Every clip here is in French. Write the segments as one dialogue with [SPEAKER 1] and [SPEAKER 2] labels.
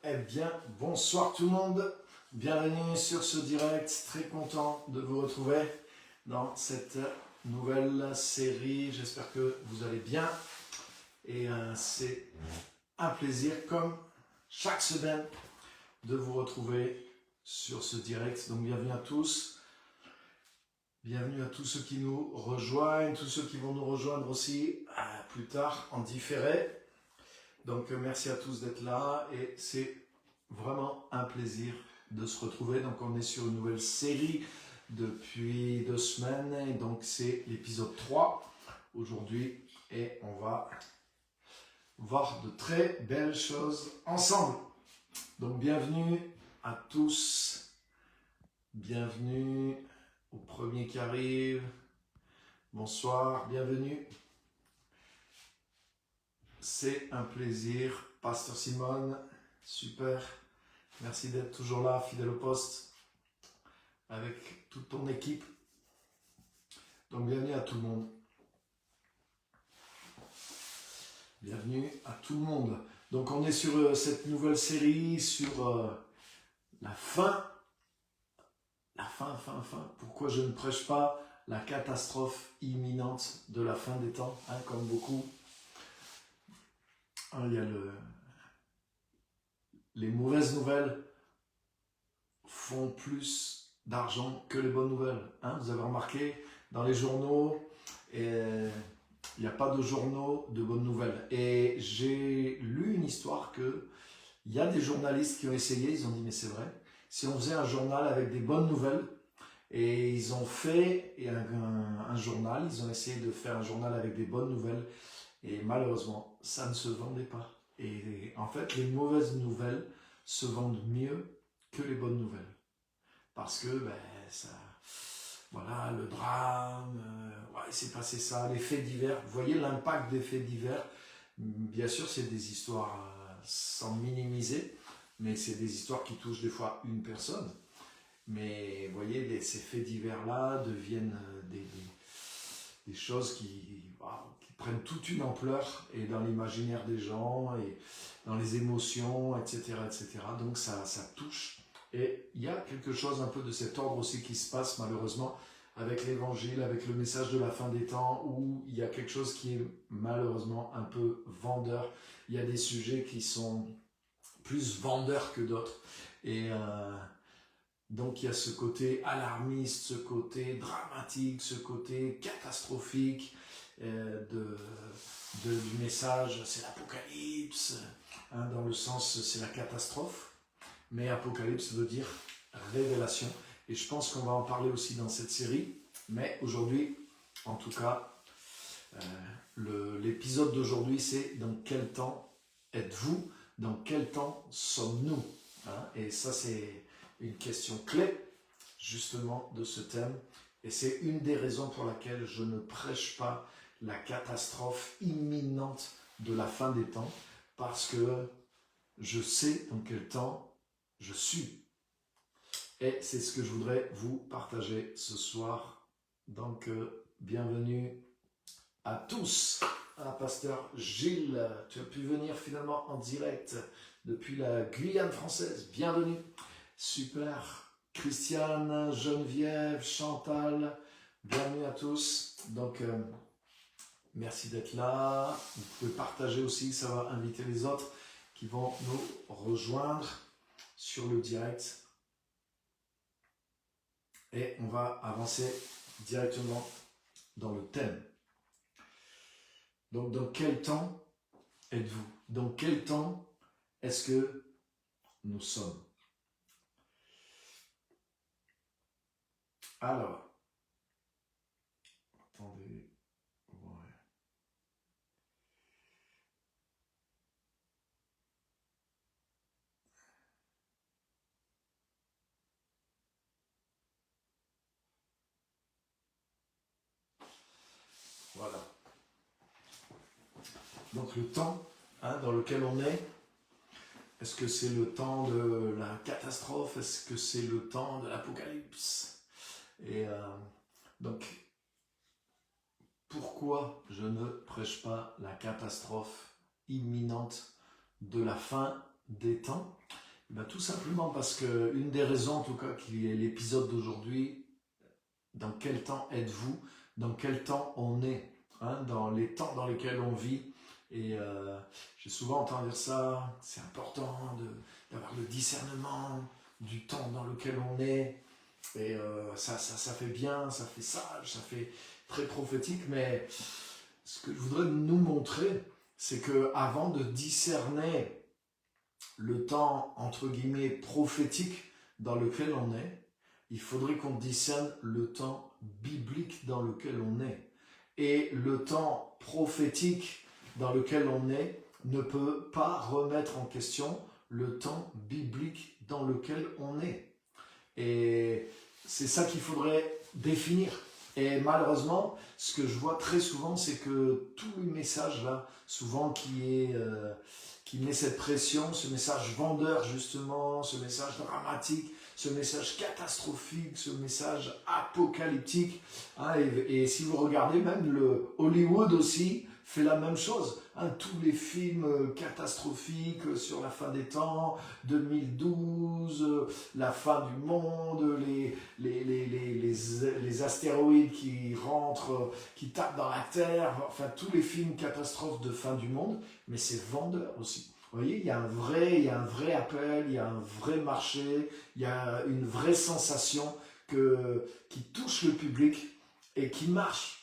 [SPEAKER 1] Eh bien, bonsoir tout le monde, bienvenue sur ce direct, très content de vous retrouver dans cette nouvelle série, j'espère que vous allez bien et c'est un plaisir comme chaque semaine de vous retrouver sur ce direct, donc bienvenue à tous ceux qui nous rejoignent, tous ceux qui vont nous rejoindre aussi plus tard en différé. Donc merci à tous d'être là et c'est vraiment un plaisir de se retrouver. Donc on est sur une nouvelle série depuis 2 semaines et donc c'est l'épisode 3 aujourd'hui et on va voir de très belles choses ensemble. Donc bienvenue à tous, bienvenue aux premiers qui arrivent, bonsoir, bienvenue. C'est un plaisir, Pasteur Simone, super. Merci d'être toujours là, fidèle au poste, avec toute ton équipe. Donc bienvenue à tout le monde. Bienvenue à tout le monde. Donc on est sur cette nouvelle série, sur la fin. La fin. Pourquoi je ne prêche pas la catastrophe imminente de la fin des temps, comme beaucoup. Il y a les mauvaises nouvelles font plus d'argent que les bonnes nouvelles. Vous avez remarqué, dans les journaux, il n'y a pas de journaux de bonnes nouvelles. Et j'ai lu une histoire que il y a des journalistes qui ont essayé, ils ont dit mais c'est vrai, si on faisait un journal avec des bonnes nouvelles, et ils ont fait un journal, ils ont essayé de faire un journal avec des bonnes nouvelles, et malheureusement, ça ne se vendait pas. Et en fait, les mauvaises nouvelles se vendent mieux que les bonnes nouvelles. Parce que, voilà, le drame, il s'est passé ça, les faits divers. Vous voyez l'impact des faits divers. Bien sûr, c'est des histoires sans minimiser, mais c'est des histoires qui touchent des fois une personne. Mais vous voyez, ces faits divers-là deviennent des choses qui prennent toute une ampleur et dans l'imaginaire des gens et dans les émotions, etc. Donc ça touche. Et il y a quelque chose un peu de cet ordre aussi qui se passe malheureusement avec l'évangile, avec le message de la fin des temps, où il y a quelque chose qui est malheureusement un peu vendeur. Il y a des sujets qui sont plus vendeurs que d'autres. Et donc il y a ce côté alarmiste, ce côté dramatique, ce côté catastrophique du message, c'est l'apocalypse, dans le sens c'est la catastrophe, mais apocalypse veut dire révélation, et je pense qu'on va en parler aussi dans cette série, mais aujourd'hui, en tout cas, l'épisode d'aujourd'hui c'est dans quel temps êtes-vous, dans quel temps sommes-nous, et ça c'est une question clé justement de ce thème, et c'est une des raisons pour laquelle je ne prêche pas la catastrophe imminente de la fin des temps, parce que je sais dans quel temps je suis. Et c'est ce que je voudrais vous partager ce soir. Donc, bienvenue à tous. Pasteur Gilles, tu as pu venir finalement en direct depuis la Guyane française. Bienvenue. Super. Christiane, Geneviève, Chantal, bienvenue à tous. Donc, merci d'être là. Vous pouvez partager aussi, ça va inviter les autres qui vont nous rejoindre sur le direct. Et on va avancer directement dans le thème. Donc, dans quel temps êtes-vous? Dans quel temps est-ce que nous sommes? Alors, attendez. Ouais. Voilà. Donc le temps dans lequel on est-ce que c'est le temps de la catastrophe? Est-ce que c'est le temps de l'apocalypse? Et donc, pourquoi je ne prêche pas la catastrophe imminente de la fin des temps? Ben, tout simplement parce que une des raisons, en tout cas, qui est l'épisode d'aujourd'hui, dans quel temps êtes-vous? Dans quel temps on est? Hein, dans les temps dans lesquels on vit. Et j'ai souvent entendu dire ça, c'est important d'avoir le discernement du temps dans lequel on est. Et ça fait bien, ça fait sage, ça fait très prophétique, mais ce que je voudrais nous montrer, c'est que avant de discerner le temps, entre guillemets, prophétique dans lequel on est, il faudrait qu'on discerne le temps biblique dans lequel on est. Et le temps prophétique dans lequel on est ne peut pas remettre en question le temps biblique dans lequel on est. Et c'est ça qu'il faudrait définir. Et malheureusement, ce que je vois très souvent, c'est que tout le message là, souvent qui met cette pression, ce message vendeur justement, ce message dramatique, ce message catastrophique, ce message apocalyptique. Hein, et si vous regardez, même le Hollywood aussi fait la même chose. Hein, tous les films catastrophiques sur la fin des temps, 2012, la fin du monde, les astéroïdes qui rentrent, qui tapent dans la Terre, enfin tous les films catastrophes de fin du monde, mais c'est vendeur aussi. Vous voyez, il y a un vrai appel, il y a un vrai marché, il y a une vraie sensation qui touche le public et qui marche.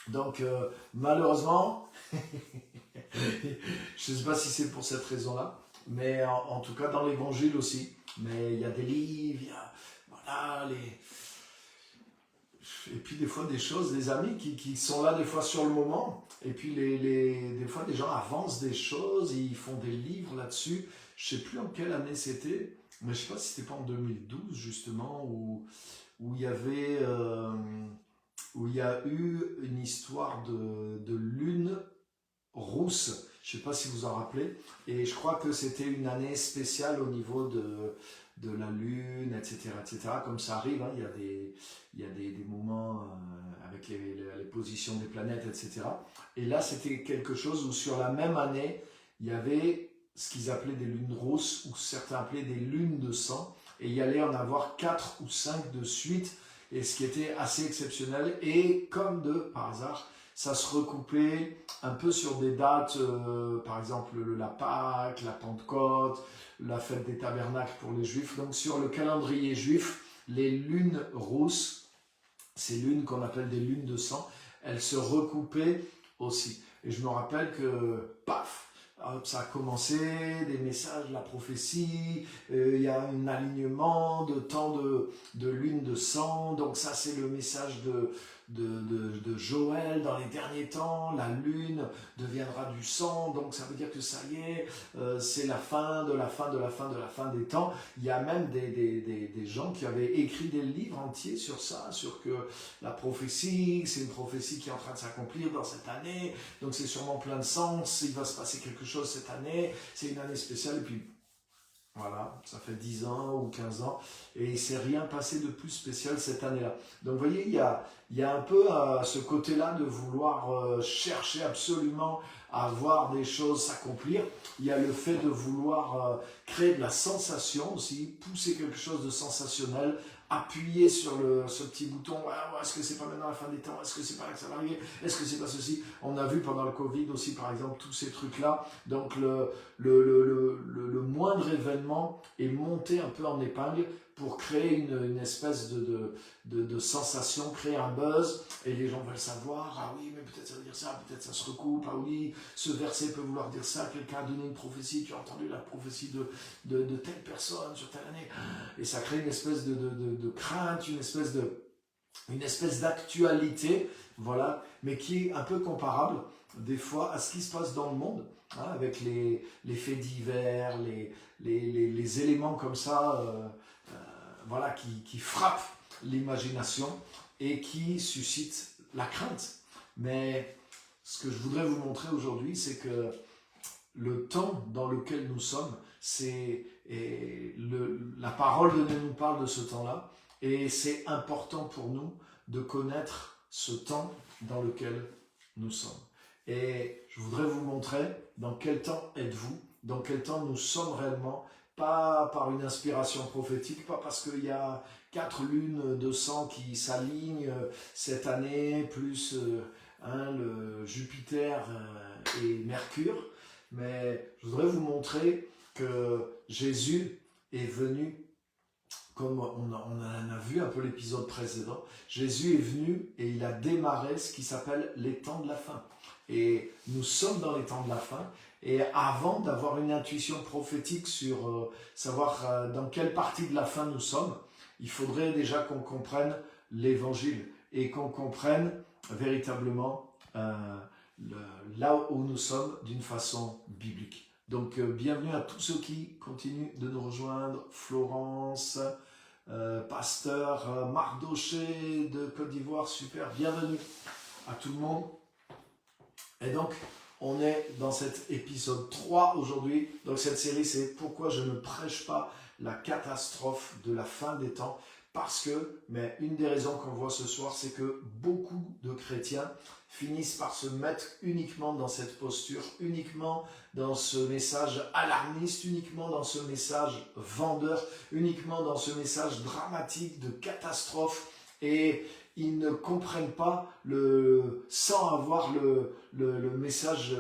[SPEAKER 1] Donc malheureusement, je ne sais pas si c'est pour cette raison-là, mais en tout cas dans l'évangile aussi. Mais il y a des livres, il y a voilà, et puis des fois des choses, des amis qui sont là des fois sur le moment, et puis des fois des gens avancent des choses, ils font des livres là-dessus. Je ne sais plus en quelle année c'était, mais je ne sais pas si c'était pas en 2012 justement, où il y avait... où il y a eu une histoire de lune rousse, je ne sais pas si vous en rappelez, et je crois que c'était une année spéciale au niveau de la lune, etc., etc., comme ça arrive, hein, il y a des moments avec les positions des planètes, etc., et là c'était quelque chose où sur la même année, il y avait ce qu'ils appelaient des lunes rousses, ou certains appelaient des lunes de sang, et il y allait en avoir 4 ou 5 de suite, et ce qui était assez exceptionnel, et comme par hasard, ça se recoupait un peu sur des dates, par exemple la Pâque, la Pentecôte, la fête des tabernacles pour les Juifs. Donc sur le calendrier juif, les lunes rousses, ces lunes qu'on appelle des lunes de sang, elles se recoupaient aussi. Et je me rappelle que, paf, ça a commencé, des messages, la prophétie, il y a un alignement de temps de lune de sang, donc ça c'est le message de Joël dans les derniers temps, la lune deviendra du sang, donc ça veut dire que ça y est, c'est la fin de la fin de la fin de la fin des temps. Il y a même des gens qui avaient écrit des livres entiers sur ça, sur que la prophétie, c'est une prophétie qui est en train de s'accomplir dans cette année, donc c'est sûrement plein de sens, il va se passer quelque chose cette année, c'est une année spéciale, et puis voilà, ça fait 10 ans ou 15 ans, et il ne s'est rien passé de plus spécial cette année-là. Donc vous voyez, il y a un peu ce côté-là de vouloir chercher absolument à voir des choses s'accomplir. Il y a le fait de vouloir créer de la sensation aussi, pousser quelque chose de sensationnel, appuyer sur ce petit bouton, est-ce que c'est pas maintenant la fin des temps, est-ce que c'est pas là que ça va arriver, est-ce que c'est pas ceci. On a vu pendant le Covid aussi par exemple tous ces trucs-là, donc le moindre événement est monté un peu en épingle pour créer une espèce de sensation, créer un buzz, et les gens veulent savoir, ah oui, mais peut-être ça veut dire ça, peut-être ça se recoupe, ah oui, ce verset peut vouloir dire ça, quelqu'un a donné une prophétie, tu as entendu la prophétie de telle personne sur telle année, et ça crée une espèce de crainte, une espèce d'actualité, voilà, mais qui est un peu comparable des fois à ce qui se passe dans le monde, hein, avec les faits divers, les éléments comme ça, voilà, qui frappent l'imagination et qui suscitent la crainte. Mais ce que je voudrais vous montrer aujourd'hui, c'est que le temps dans lequel nous sommes, la parole de Dieu nous parle de ce temps-là, et c'est important pour nous de connaître ce temps dans lequel nous sommes. Et je voudrais vous montrer dans quel temps êtes-vous dans quel temps nous sommes réellement, pas par une inspiration prophétique, pas parce qu'il y a 4 lunes de sang qui s'alignent cette année, plus le Jupiter et Mercure, mais je voudrais vous montrer que Jésus est venu, comme on en a vu un peu l'épisode précédent, Jésus est venu et il a démarré ce qui s'appelle les temps de la fin. Et nous sommes dans les temps de la fin. Et avant d'avoir une intuition prophétique sur savoir dans quelle partie de la fin nous sommes, il faudrait déjà qu'on comprenne l'évangile et qu'on comprenne véritablement là où nous sommes d'une façon biblique. Donc bienvenue à tous ceux qui continuent de nous rejoindre, Florence, Pasteur Marc Daucher de Côte d'Ivoire, super, bienvenue à tout le monde. Et donc, on est dans cet épisode 3 aujourd'hui. Donc cette série, c'est pourquoi je ne prêche pas la catastrophe de la fin des temps. Parce que, mais une des raisons qu'on voit ce soir, c'est que beaucoup de chrétiens finissent par se mettre uniquement dans cette posture, uniquement dans ce message alarmiste, uniquement dans ce message vendeur, uniquement dans ce message dramatique de catastrophe, et ils ne comprennent pas sans avoir le message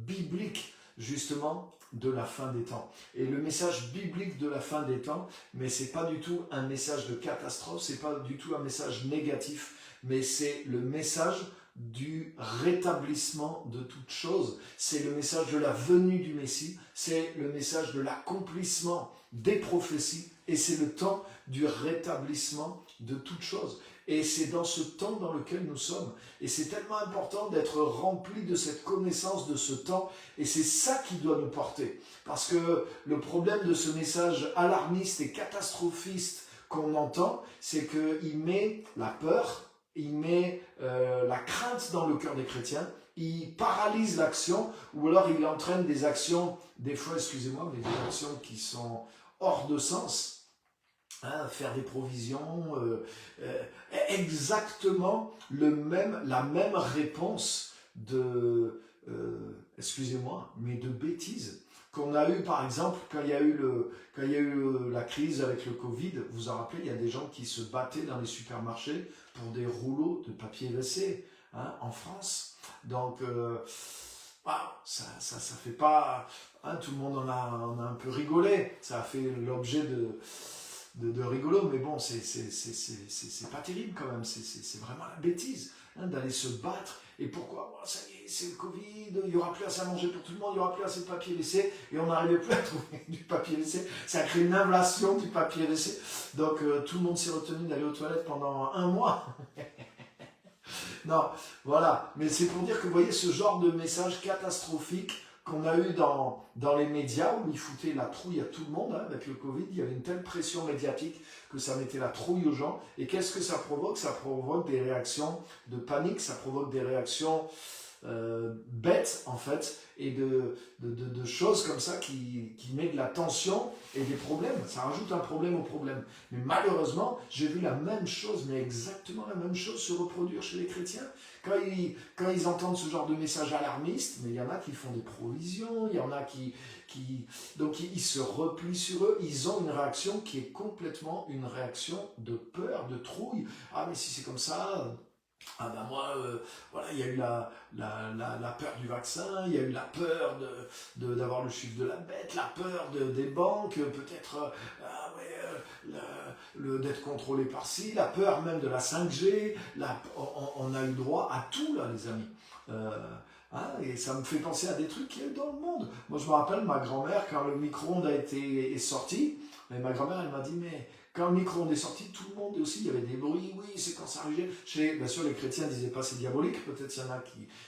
[SPEAKER 1] biblique justement de la fin des temps. Et le message biblique de la fin des temps, mais c'est pas du tout un message de catastrophe, c'est pas du tout un message négatif, mais c'est le message du rétablissement de toutes choses. C'est le message de la venue du Messie, c'est le message de l'accomplissement des prophéties, et c'est le temps du rétablissement de toutes choses. Et c'est dans ce temps dans lequel nous sommes. Et c'est tellement important d'être rempli de cette connaissance de ce temps. Et c'est ça qui doit nous porter. Parce que le problème de ce message alarmiste et catastrophiste qu'on entend, c'est qu'il met la peur, il met la crainte dans le cœur des chrétiens, il paralyse l'action, ou alors il entraîne des actions, des fois, excusez-moi, mais des actions qui sont hors de sens. Faire des provisions, exactement la même réponse de, excusez-moi, mais de bêtises qu'on a eu par exemple quand il y a eu la crise avec le Covid. Vous vous en rappelez, il y a des gens qui se battaient dans les supermarchés pour des rouleaux de papier WC en France. Donc, ça fait pas... tout le monde en a un peu rigolé. Ça a fait l'objet de rigolo, mais bon, c'est pas terrible quand même, c'est vraiment la bêtise d'aller se battre. Et pourquoi? Ça y est, c'est le Covid, il n'y aura plus assez à manger pour tout le monde, il n'y aura plus assez de papier WC, et on n'arrivait plus à trouver du papier WC. Ça a créé une inflation du papier WC. Donc tout le monde s'est retenu d'aller aux toilettes pendant 1 mois. Non, voilà. Mais c'est pour dire que vous voyez ce genre de message catastrophique qu'on a eu dans les médias, où ils foutaient la trouille à tout le monde. Avec le Covid, il y avait une telle pression médiatique que ça mettait la trouille aux gens. Et qu'est-ce que ça provoque? Ça provoque des réactions de panique, ça provoque des réactions bêtes, en fait, et de choses comme ça qui mettent de la tension et des problèmes. Ça rajoute un problème au problème. Mais malheureusement, j'ai vu la même chose, mais exactement la même chose se reproduire chez les chrétiens. Quand ils entendent ce genre de message alarmiste, mais il y en a qui font des provisions, il y en a donc ils se replient sur eux, ils ont une réaction qui est complètement une réaction de peur, de trouille. Ah, mais si c'est comme ça... moi, voilà, il y a eu la peur du vaccin, il y a eu la peur d'avoir le chiffre de la bête, la peur des banques, peut-être d'être contrôlé par ci, la peur même de la 5G, on a eu droit à tout là, les amis. Et ça me fait penser à des trucs qu'il y a eu dans le monde. Moi, je me rappelle ma grand-mère, quand le micro-ondes est sorti, mais ma grand-mère, elle m'a dit, mais quand le micro-ondes est sorti, tout le monde aussi, il y avait des bruits, oui, c'est cancérigène. Bien sûr, les chrétiens ne disaient pas c'est diabolique, peut-être il y en a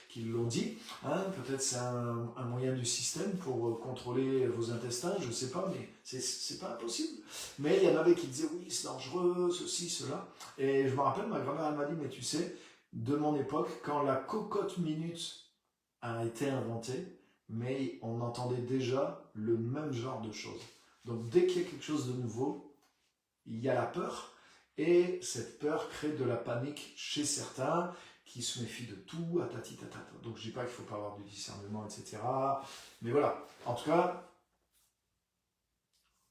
[SPEAKER 1] qui l'ont dit, peut-être c'est un moyen du système pour contrôler vos intestins, je ne sais pas, mais c'est pas impossible. Mais il y en avait qui disaient, oui, c'est dangereux, ceci, cela. Et je me rappelle, ma grand-mère, elle m'a dit, mais tu sais, de mon époque, quand la cocotte minute a été inventée, mais on entendait déjà le même genre de choses. Donc dès qu'il y a quelque chose de nouveau, il y a la peur, et cette peur crée de la panique chez certains qui se méfient de tout, tatata. Donc je dis pas qu'il faut pas avoir du discernement, etc. Mais voilà, en tout cas,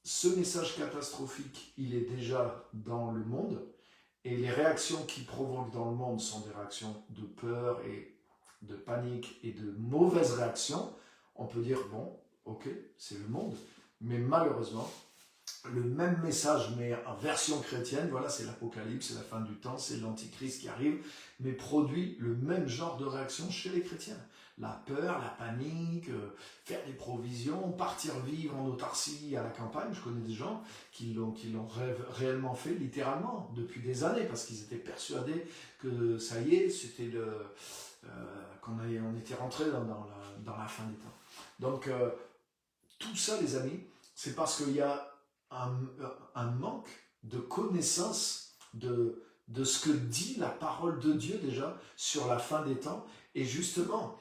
[SPEAKER 1] ce message catastrophique, il est déjà dans le monde, et les réactions qu'il provoque dans le monde sont des réactions de peur et de panique et de mauvaises réactions. On peut dire, bon, ok, c'est le monde, mais malheureusement, le même message, mais en version chrétienne, voilà, c'est l'Apocalypse, c'est la fin du temps, c'est l'Antichrist qui arrive, mais produit le même genre de réaction chez les chrétiens. La peur, la panique, faire des provisions, partir vivre en autarcie à la campagne. Je connais des gens qui l'ont réellement fait, littéralement, depuis des années, parce qu'ils étaient persuadés que ça y est, c'était on était rentré dans la fin des temps. Donc, tout ça, les amis, c'est parce qu'il y a un manque de connaissance de ce que dit la parole de Dieu déjà sur la fin des temps. Et justement,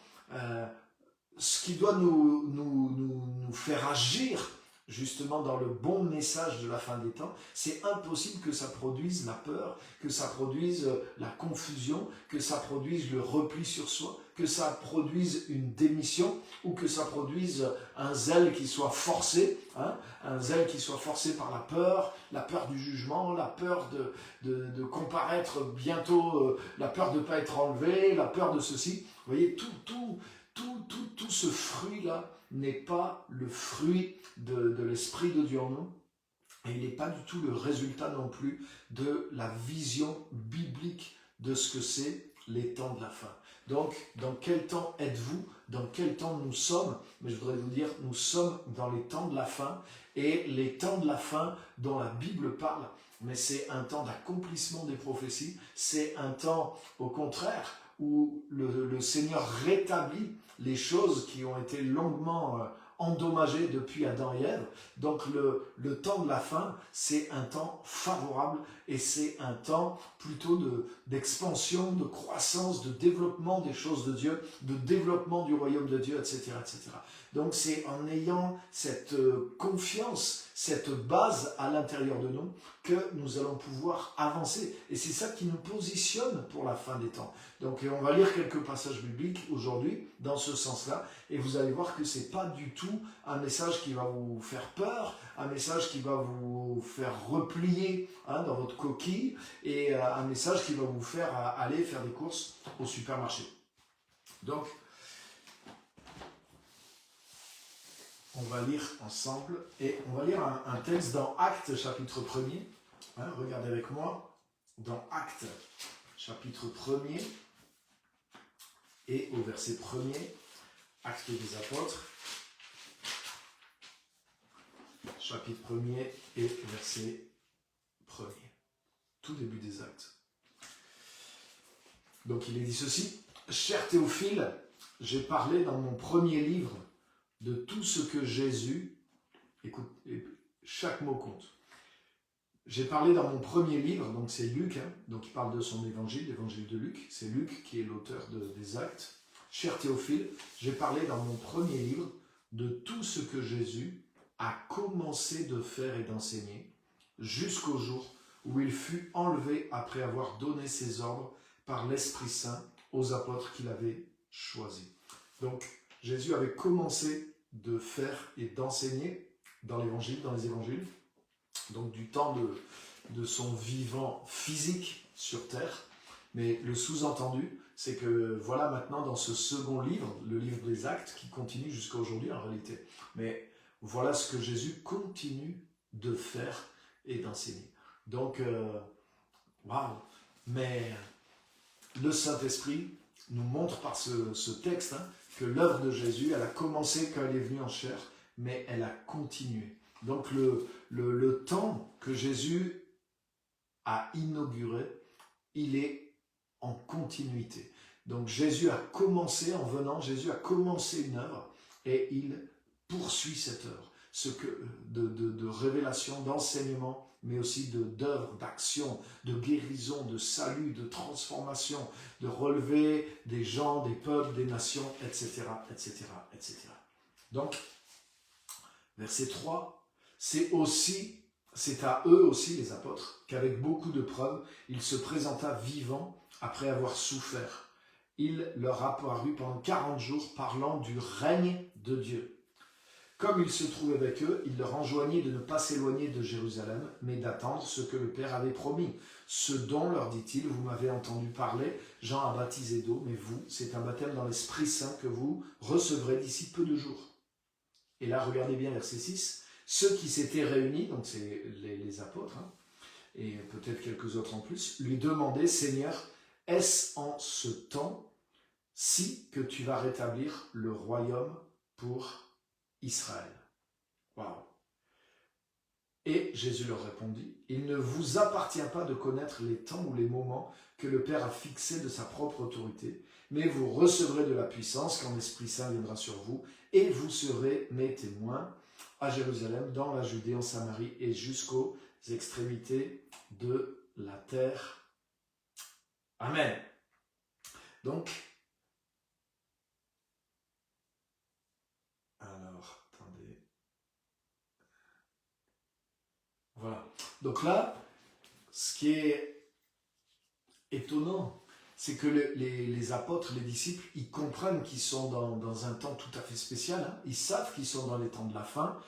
[SPEAKER 1] ce qui doit nous faire agir justement dans le bon message de la fin des temps, c'est impossible que ça produise la peur, que ça produise la confusion, que ça produise le repli sur soi, que ça produise une démission ou que ça produise un zèle qui soit forcé, hein, un zèle qui soit forcé par la peur du jugement, la peur de comparaître bientôt, la peur de ne pas être enlevé, la peur de ceci. Vous voyez, tout ce fruit-là n'est pas le fruit de l'Esprit de Dieu en nous, et il n'est pas du tout le résultat non plus de la vision biblique de ce que c'est les temps de la fin. Donc, dans quel temps êtes-vous? Dans quel temps nous sommes? Mais je voudrais vous dire, nous sommes dans les temps de la fin, et les temps de la fin dont la Bible parle, mais c'est un temps d'accomplissement des prophéties, c'est un temps, au contraire, où le Seigneur rétablit les choses qui ont été longuement endommagées depuis Adam et Ève. Donc le temps de la fin, c'est un temps favorable et c'est un temps plutôt d'expansion, de croissance, de développement des choses de Dieu, de développement du royaume de Dieu, etc. etc. Donc c'est en ayant cette confiance, cette base à l'intérieur de nous que nous allons pouvoir avancer. Et c'est ça qui nous positionne pour la fin des temps. Donc on va lire quelques passages bibliques aujourd'hui dans ce sens-là, et vous allez voir que ce n'est pas du tout un message qui va vous faire peur, un message qui va vous faire replier dans votre coquille, et un message qui va vous faire aller faire des courses au supermarché. Donc, on va lire ensemble, et on va lire un texte dans Actes, chapitre 1er. Regardez avec moi, dans Actes, chapitre 1er, et au verset 1er, Actes des Apôtres, chapitre 1er et verset 1er. Tout début des Actes. Donc il est dit ceci: Cher Théophile, j'ai parlé dans mon premier livre de tout ce que Jésus, écoute, chaque mot compte. J'ai parlé dans mon premier livre, donc c'est Luc, donc il parle de son évangile, l'évangile de Luc, c'est Luc qui est l'auteur des Actes. Cher Théophile, j'ai parlé dans mon premier livre de tout ce que Jésus a commencé de faire et d'enseigner, jusqu'au jour où il fut enlevé après avoir donné ses ordres par l'Esprit Saint aux apôtres qu'il avait choisis. Donc, Jésus avait commencé de faire et d'enseigner dans l'évangile, dans les évangiles, donc du temps de son vivant physique sur terre. Mais le sous-entendu, c'est que voilà maintenant dans ce second livre, le livre des Actes, qui continue jusqu'à aujourd'hui en réalité. Mais voilà ce que Jésus continue de faire et d'enseigner. Donc, waouh! Mais le Saint-Esprit nous montre par ce texte que l'œuvre de Jésus, elle a commencé quand elle est venue en chair, mais elle a continué. Donc le temps que Jésus a inauguré, il est en continuité. Donc Jésus a commencé en venant, Jésus a commencé une œuvre et il poursuit cette œuvre. De révélation, d'enseignement, mais aussi d'œuvre, d'action, de guérison, de salut, de transformation, de relever des gens, des peuples, des nations, etc., etc., etc. Donc, verset 3, c'est à eux aussi, les apôtres, qu'avec beaucoup de preuves, il se présenta vivant après avoir souffert. Il leur apparut pendant 40 jours parlant du règne de Dieu. Comme il se trouvait avec eux, il leur enjoignit de ne pas s'éloigner de Jérusalem, mais d'attendre ce que le Père avait promis. Ce dont, leur dit-il, vous m'avez entendu parler, Jean a baptisé d'eau, mais vous, c'est un baptême dans l'Esprit Saint que vous recevrez d'ici peu de jours. Et là, regardez bien verset 6, ceux qui s'étaient réunis, donc c'est les apôtres, hein, et peut-être quelques autres en plus, lui demandaient, Seigneur, est-ce en ce temps-ci que tu vas rétablir le royaume pour Israël? Waouh! Et Jésus leur répondit, il ne vous appartient pas de connaître les temps ou les moments que le Père a fixés de sa propre autorité, mais vous recevrez de la puissance quand l'Esprit Saint viendra sur vous, et vous serez mes témoins à Jérusalem, dans la Judée, en Samarie et jusqu'aux extrémités de la terre. Amen. Donc, alors, attendez. Voilà. Donc là, ce qui est étonnant, c'est que les apôtres, les disciples, ils comprennent qu'ils sont dans un temps tout à fait spécial. Hein. Ils savent qu'ils sont dans les temps de la fin.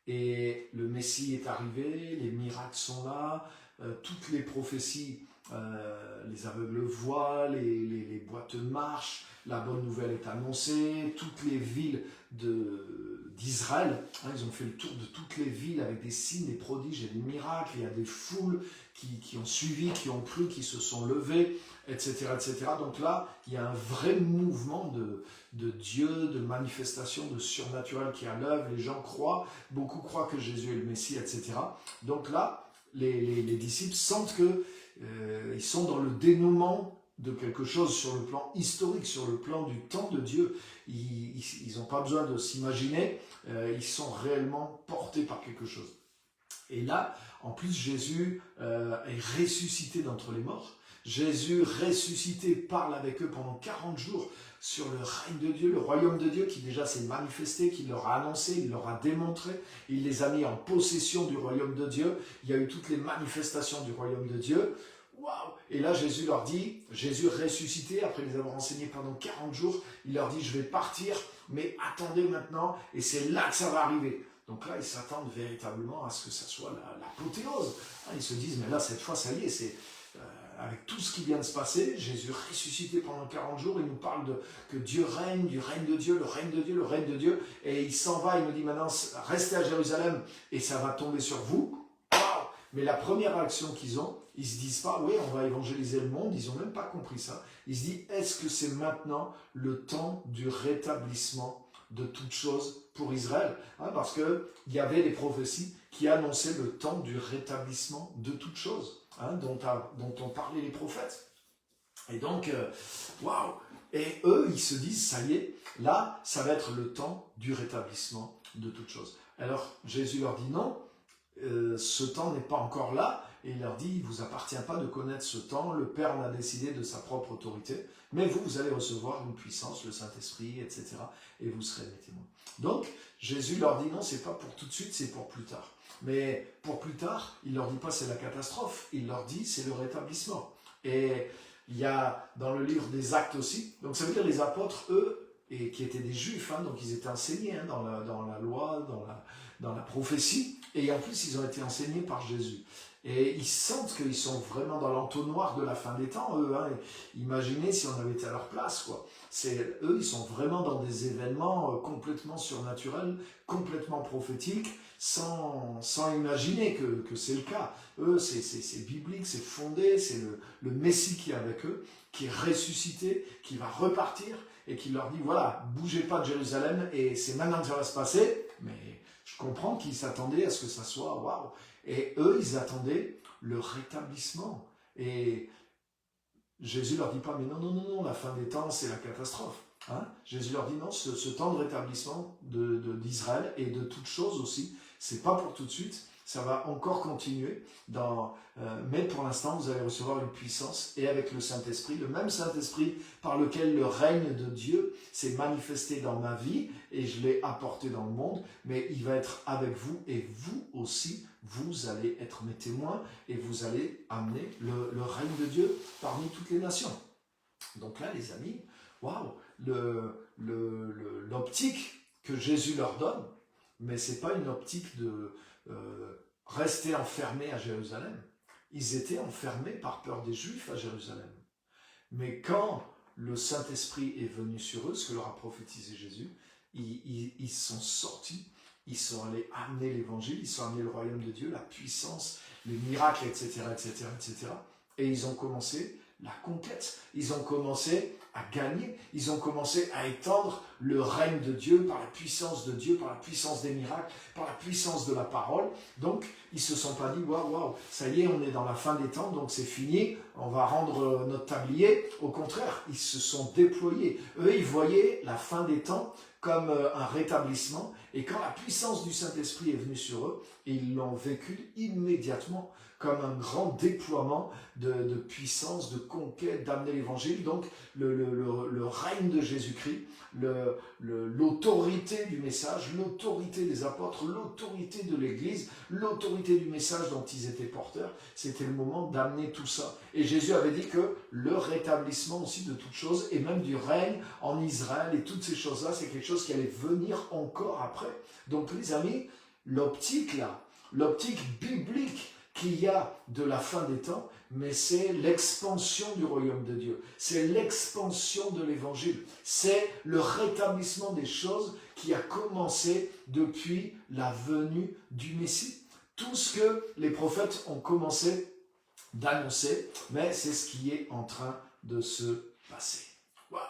[SPEAKER 1] Et le Messie est arrivé, les miracles sont là, toutes les prophéties, les aveugles voient, les boiteux marchent, la bonne nouvelle est annoncée, toutes les villes d'Israël, hein, ils ont fait le tour de toutes les villes avec des signes, des prodiges et des miracles, il y a des foules qui ont suivi, qui ont cru, qui se sont levées, etc., etc. Donc là, il y a un vrai mouvement de Dieu, de manifestation, de surnaturel qui est à l'œuvre, les gens croient, beaucoup croient que Jésus est le Messie, etc. Donc là, les disciples sentent qu'ils sont dans le dénouement de quelque chose sur le plan historique, sur le plan du temps de Dieu. Ils n'ont pas besoin de s'imaginer, ils sont réellement portés par quelque chose. Et là, en plus, Jésus est ressuscité d'entre les morts. Jésus ressuscité parle avec eux pendant 40 jours sur le règne de Dieu, le royaume de Dieu qui déjà s'est manifesté, qu'il leur a annoncé, il leur a démontré, il les a mis en possession du royaume de Dieu. Il y a eu toutes les manifestations du royaume de Dieu. Waouh! Et là, Jésus leur dit, Jésus ressuscité, après les avoir enseignés pendant 40 jours, il leur dit, je vais partir, mais attendez maintenant, et c'est là que ça va arriver. Donc là, ils s'attendent véritablement à ce que ça soit l'apothéose. Ils se disent, mais là, cette fois, ça y est, c'est... avec tout ce qui vient de se passer, Jésus ressuscité pendant 40 jours, il nous parle que Dieu règne, du règne de Dieu, le règne de Dieu, le règne de Dieu, et il s'en va, il nous dit maintenant, restez à Jérusalem, et ça va tomber sur vous. Wow! Mais la première action qu'ils ont, ils se disent pas, oui, on va évangéliser le monde, ils n'ont même pas compris ça. Ils se disent, est-ce que c'est maintenant le temps du rétablissement de toutes choses pour Israël, hein, parce qu'il y avait des prophéties qui annonçaient le temps du rétablissement de toutes choses, hein, dont ont parlé les prophètes. Et donc, waouh! Et eux, ils se disent, ça y est, là, ça va être le temps du rétablissement de toutes choses. Alors, Jésus leur dit non, ce temps n'est pas encore là, et il leur dit, il ne vous appartient pas de connaître ce temps, le Père en a décidé de sa propre autorité, mais vous allez recevoir une puissance, le Saint-Esprit, etc., et vous serez mes témoins. Donc, Jésus leur dit non, c'est pas pour tout de suite, c'est pour plus tard. Mais pour plus tard, il leur dit pas c'est la catastrophe, il leur dit c'est le rétablissement. Et il y a dans le livre des Actes aussi, donc ça veut dire les apôtres, eux, et qui étaient des juifs, hein, donc ils étaient enseignés hein, dans la loi, dans la prophétie, et en plus ils ont été enseignés par Jésus. Et ils sentent qu'ils sont vraiment dans l'entonnoir de la fin des temps, eux. Hein. Imaginez si on avait été à leur place, quoi. Eux, ils sont vraiment dans des événements complètement surnaturels, complètement prophétiques, sans imaginer que c'est le cas. Eux, c'est biblique, c'est fondé, c'est le Messie qui est avec eux, qui est ressuscité, qui va repartir, et qui leur dit, voilà, bougez pas de Jérusalem, et c'est maintenant que ça va se passer, mais je comprends qu'ils s'attendaient à ce que ça soit, waouh. Et eux, ils attendaient le rétablissement. Et Jésus leur dit pas, mais non, la fin des temps, c'est la catastrophe. Hein? Jésus leur dit non, ce temps de rétablissement d'Israël et de toutes choses aussi, c'est pas pour tout de suite, ça va encore continuer, mais pour l'instant, vous allez recevoir une puissance, et avec le Saint-Esprit, le même Saint-Esprit par lequel le règne de Dieu s'est manifesté dans ma vie, et je l'ai apporté dans le monde, mais il va être avec vous, et vous aussi, vous allez être mes témoins, et vous allez amener le règne de Dieu parmi toutes les nations. Donc là, les amis, waouh, l'optique que Jésus leur donne, mais ce n'est pas une optique de rester enfermés à Jérusalem. Ils étaient enfermés par peur des Juifs à Jérusalem. Mais quand le Saint-Esprit est venu sur eux, ce que leur a prophétisé Jésus, ils sont sortis, ils sont allés amener l'évangile, ils sont amenés le royaume de Dieu, la puissance, les miracles, etc., etc., etc. Et ils ont commencé la conquête, ils ont commencé à gagner, ils ont commencé à étendre le règne de Dieu par la puissance de Dieu, par la puissance des miracles, par la puissance de la parole. Donc, ils ne se sont pas dit, waouh, ça y est, on est dans la fin des temps, donc c'est fini, on va rendre notre tablier. Au contraire, ils se sont déployés. Eux, ils voyaient la fin des temps comme un rétablissement. Et quand la puissance du Saint-Esprit est venue sur eux, ils l'ont vécu immédiatement comme un grand déploiement de puissance, de conquête, d'amener l'évangile. Donc, le règne de Jésus-Christ, l'autorité du message, l'autorité des apôtres, l'autorité de l'Église, l'autorité du message dont ils étaient porteurs, c'était le moment d'amener tout ça. Et Jésus avait dit que le rétablissement aussi de toutes choses, et même du règne en Israël, et toutes ces choses-là, c'est quelque chose qui allait venir encore après. Donc les amis, l'optique là, l'optique biblique qu'il y a de la fin des temps, mais c'est l'expansion du royaume de Dieu, c'est l'expansion de l'évangile, c'est le rétablissement des choses qui a commencé depuis la venue du Messie. Tout ce que les prophètes ont commencé d'annoncer, mais c'est ce qui est en train de se passer. Wow.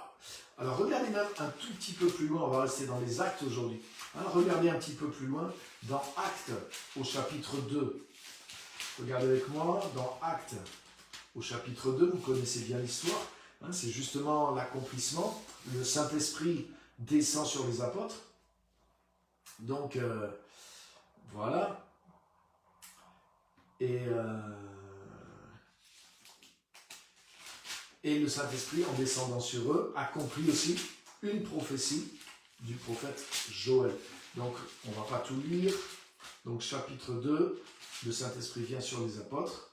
[SPEAKER 1] Alors regardez même un tout petit peu plus loin, on va rester dans les Actes aujourd'hui. Alors, regardez un petit peu plus loin dans Actes au chapitre 2. Regardez avec moi dans Actes au chapitre 2, vous connaissez bien l'histoire, hein, c'est justement l'accomplissement. Le Saint-Esprit descend sur les apôtres. Donc, voilà. Et le Saint-Esprit, en descendant sur eux, accomplit aussi une prophétie du prophète Joël. Donc, on ne va pas tout lire. Donc, chapitre 2, le Saint-Esprit vient sur les apôtres.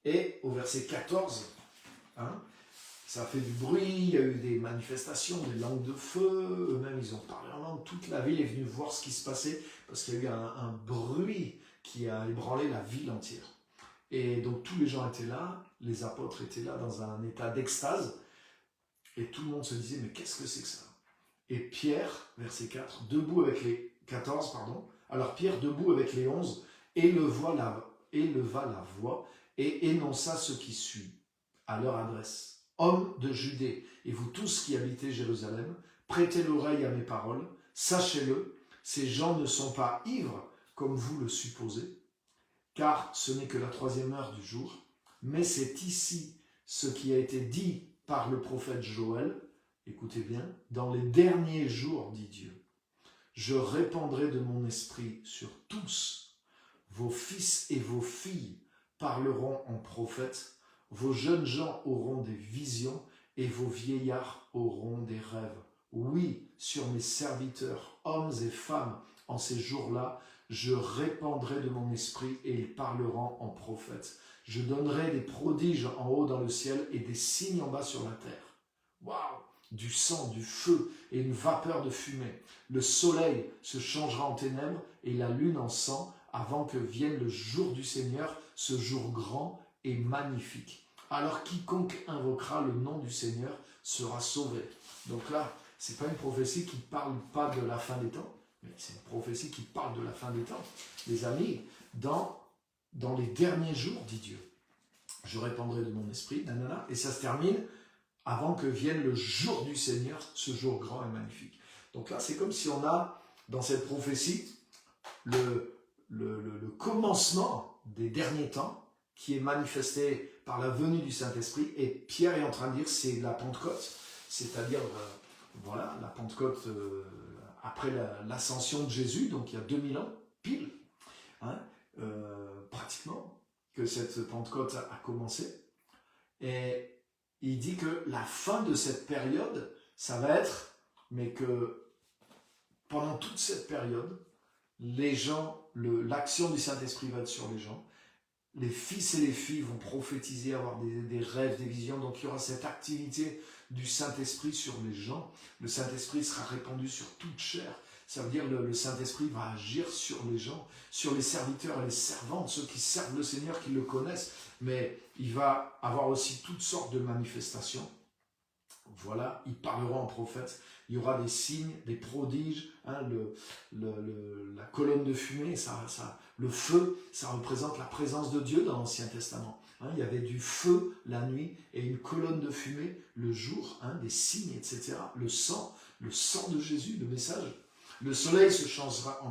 [SPEAKER 1] Et au verset 14, hein, ça a fait du bruit, il y a eu des manifestations, des langues de feu, eux-mêmes ils ont parlé en langue, toute la ville est venue voir ce qui se passait, parce qu'il y a eu un bruit qui a ébranlé la ville entière. Et donc tous les gens étaient là, les apôtres étaient là dans un état d'extase, et tout le monde se disait, mais qu'est-ce que c'est que ça? Et Pierre, verset 4, debout avec les 14, pardon, alors Pierre, debout avec les 11, éleva la voix et énonça ce qui suit à leur adresse. Hommes de Judée, et vous tous qui habitez Jérusalem, prêtez l'oreille à mes paroles, sachez-le, ces gens ne sont pas ivres comme vous le supposez, car ce n'est que la 3e heure du jour, mais c'est ici ce qui a été dit par le prophète Joël. Écoutez bien, dans les derniers jours, dit Dieu, je répandrai de mon esprit sur tous. Vos fils et vos filles parleront en prophètes, vos jeunes gens auront des visions et vos vieillards auront des rêves. Oui, sur mes serviteurs, hommes et femmes, en ces jours-là, je répandrai de mon esprit et ils parleront en prophètes. Je donnerai des prodiges en haut dans le ciel et des signes en bas sur la terre. Waouh! Du sang, du feu et une vapeur de fumée. Le soleil se changera en ténèbres et la lune en sang avant que vienne le jour du Seigneur, ce jour grand et magnifique. Alors quiconque invoquera le nom du Seigneur sera sauvé. Donc là, ce n'est pas une prophétie qui ne parle pas de la fin des temps, mais c'est une prophétie qui parle de la fin des temps. Les amis, dans les derniers jours, dit Dieu, je répandrai de mon esprit, nanana, et ça se termine avant que vienne le jour du Seigneur, ce jour grand et magnifique. Donc là, c'est comme si on a, dans cette prophétie, le commencement des derniers temps, qui est manifesté par la venue du Saint-Esprit, et Pierre est en train de dire, c'est la Pentecôte, c'est-à-dire, voilà, la Pentecôte après l'ascension de Jésus, donc il y a 2000 ans, pile, hein, pratiquement, que cette Pentecôte a commencé, et il dit que la fin de cette période, ça va être, mais que pendant toute cette période, les gens, l'action du Saint-Esprit va être sur les gens, les fils et les filles vont prophétiser, avoir des rêves, des visions, donc il y aura cette activité du Saint-Esprit sur les gens, le Saint-Esprit sera répandu sur toute chair, Ça veut dire le Saint-Esprit va agir sur les gens, sur les serviteurs et les servantes, ceux qui servent le Seigneur, qui le connaissent, mais il va avoir aussi toutes sortes de manifestations. Voilà, ils parleront en prophète, il y aura des signes, des prodiges, hein, la colonne de fumée, le feu, ça représente la présence de Dieu dans l'Ancien Testament. Hein, il y avait du feu la nuit et une colonne de fumée le jour, hein, des signes, etc. Le sang de Jésus, le message. Le soleil se changera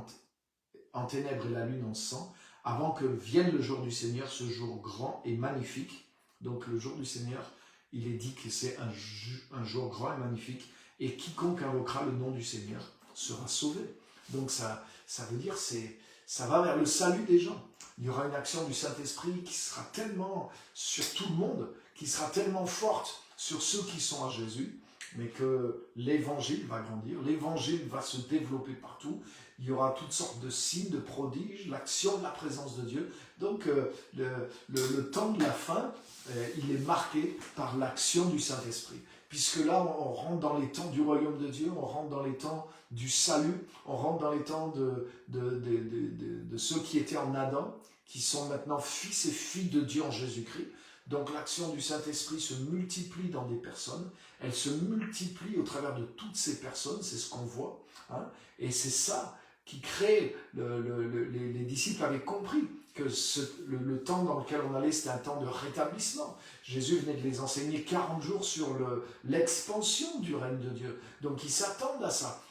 [SPEAKER 1] en ténèbres et la lune en sang, avant que vienne le jour du Seigneur, ce jour grand et magnifique. Donc le jour du Seigneur, il est dit que c'est un jour grand et magnifique, et quiconque invoquera le nom du Seigneur sera sauvé. Donc ça veut dire, ça va vers le salut des gens. Il y aura une action du Saint-Esprit qui sera tellement sur tout le monde, qui sera tellement forte sur ceux qui sont à Jésus, mais que l'évangile va grandir, l'évangile va se développer partout. Il y aura toutes sortes de signes, de prodiges, l'action de la présence de Dieu. Donc le temps de la fin, il est marqué par l'action du Saint-Esprit. Puisque là, on rentre dans les temps du royaume de Dieu, on rentre dans les temps du salut, on rentre dans les temps de ceux qui étaient en Adam, qui sont maintenant fils et filles de Dieu en Jésus-Christ. Donc l'action du Saint-Esprit se multiplie dans des personnes, elle se multiplie au travers de toutes ces personnes, c'est ce qu'on voit, hein, et c'est ça qui crée, les disciples avaient compris que le temps dans lequel on allait, c'était un temps de rétablissement. Jésus venait de les enseigner 40 jours sur l'expansion du règne de Dieu. Donc ils s'attendent à ça.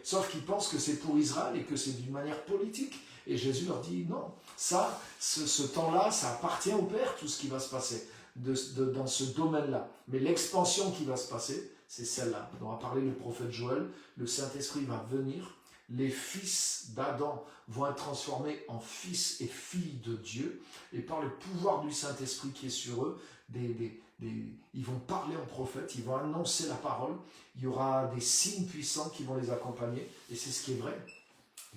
[SPEAKER 1] Sauf qu'ils pensent que c'est pour Israël et que c'est d'une manière politique. Et Jésus leur dit non, ce temps-là, ça appartient au Père, tout ce qui va se passer dans ce domaine-là. Mais l'expansion qui va se passer, c'est celle-là, dont a parlé le prophète Joël. Le Saint-Esprit va venir. Les fils d'Adam vont être transformés en fils et filles de Dieu, et par le pouvoir du Saint-Esprit qui est sur eux, ils vont parler en prophète, ils vont annoncer la parole, il y aura des signes puissants qui vont les accompagner, et c'est ce qui est vrai,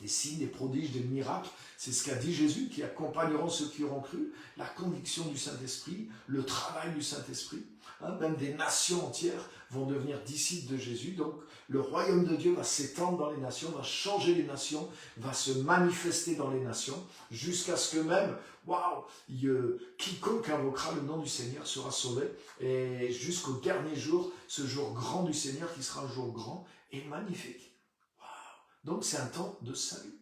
[SPEAKER 1] des signes, des prodiges, des miracles, c'est ce qu'a dit Jésus, qui accompagneront ceux qui auront cru, la conviction du Saint-Esprit, le travail du Saint-Esprit, hein, même des nations entières vont devenir disciples de Jésus. Donc le royaume de Dieu va s'étendre dans les nations, va changer les nations, va se manifester dans les nations, jusqu'à ce que même, quiconque invoquera le nom du Seigneur sera sauvé, et jusqu'au dernier jour, ce jour grand du Seigneur qui sera un jour grand et magnifique. Donc c'est un temps de salut.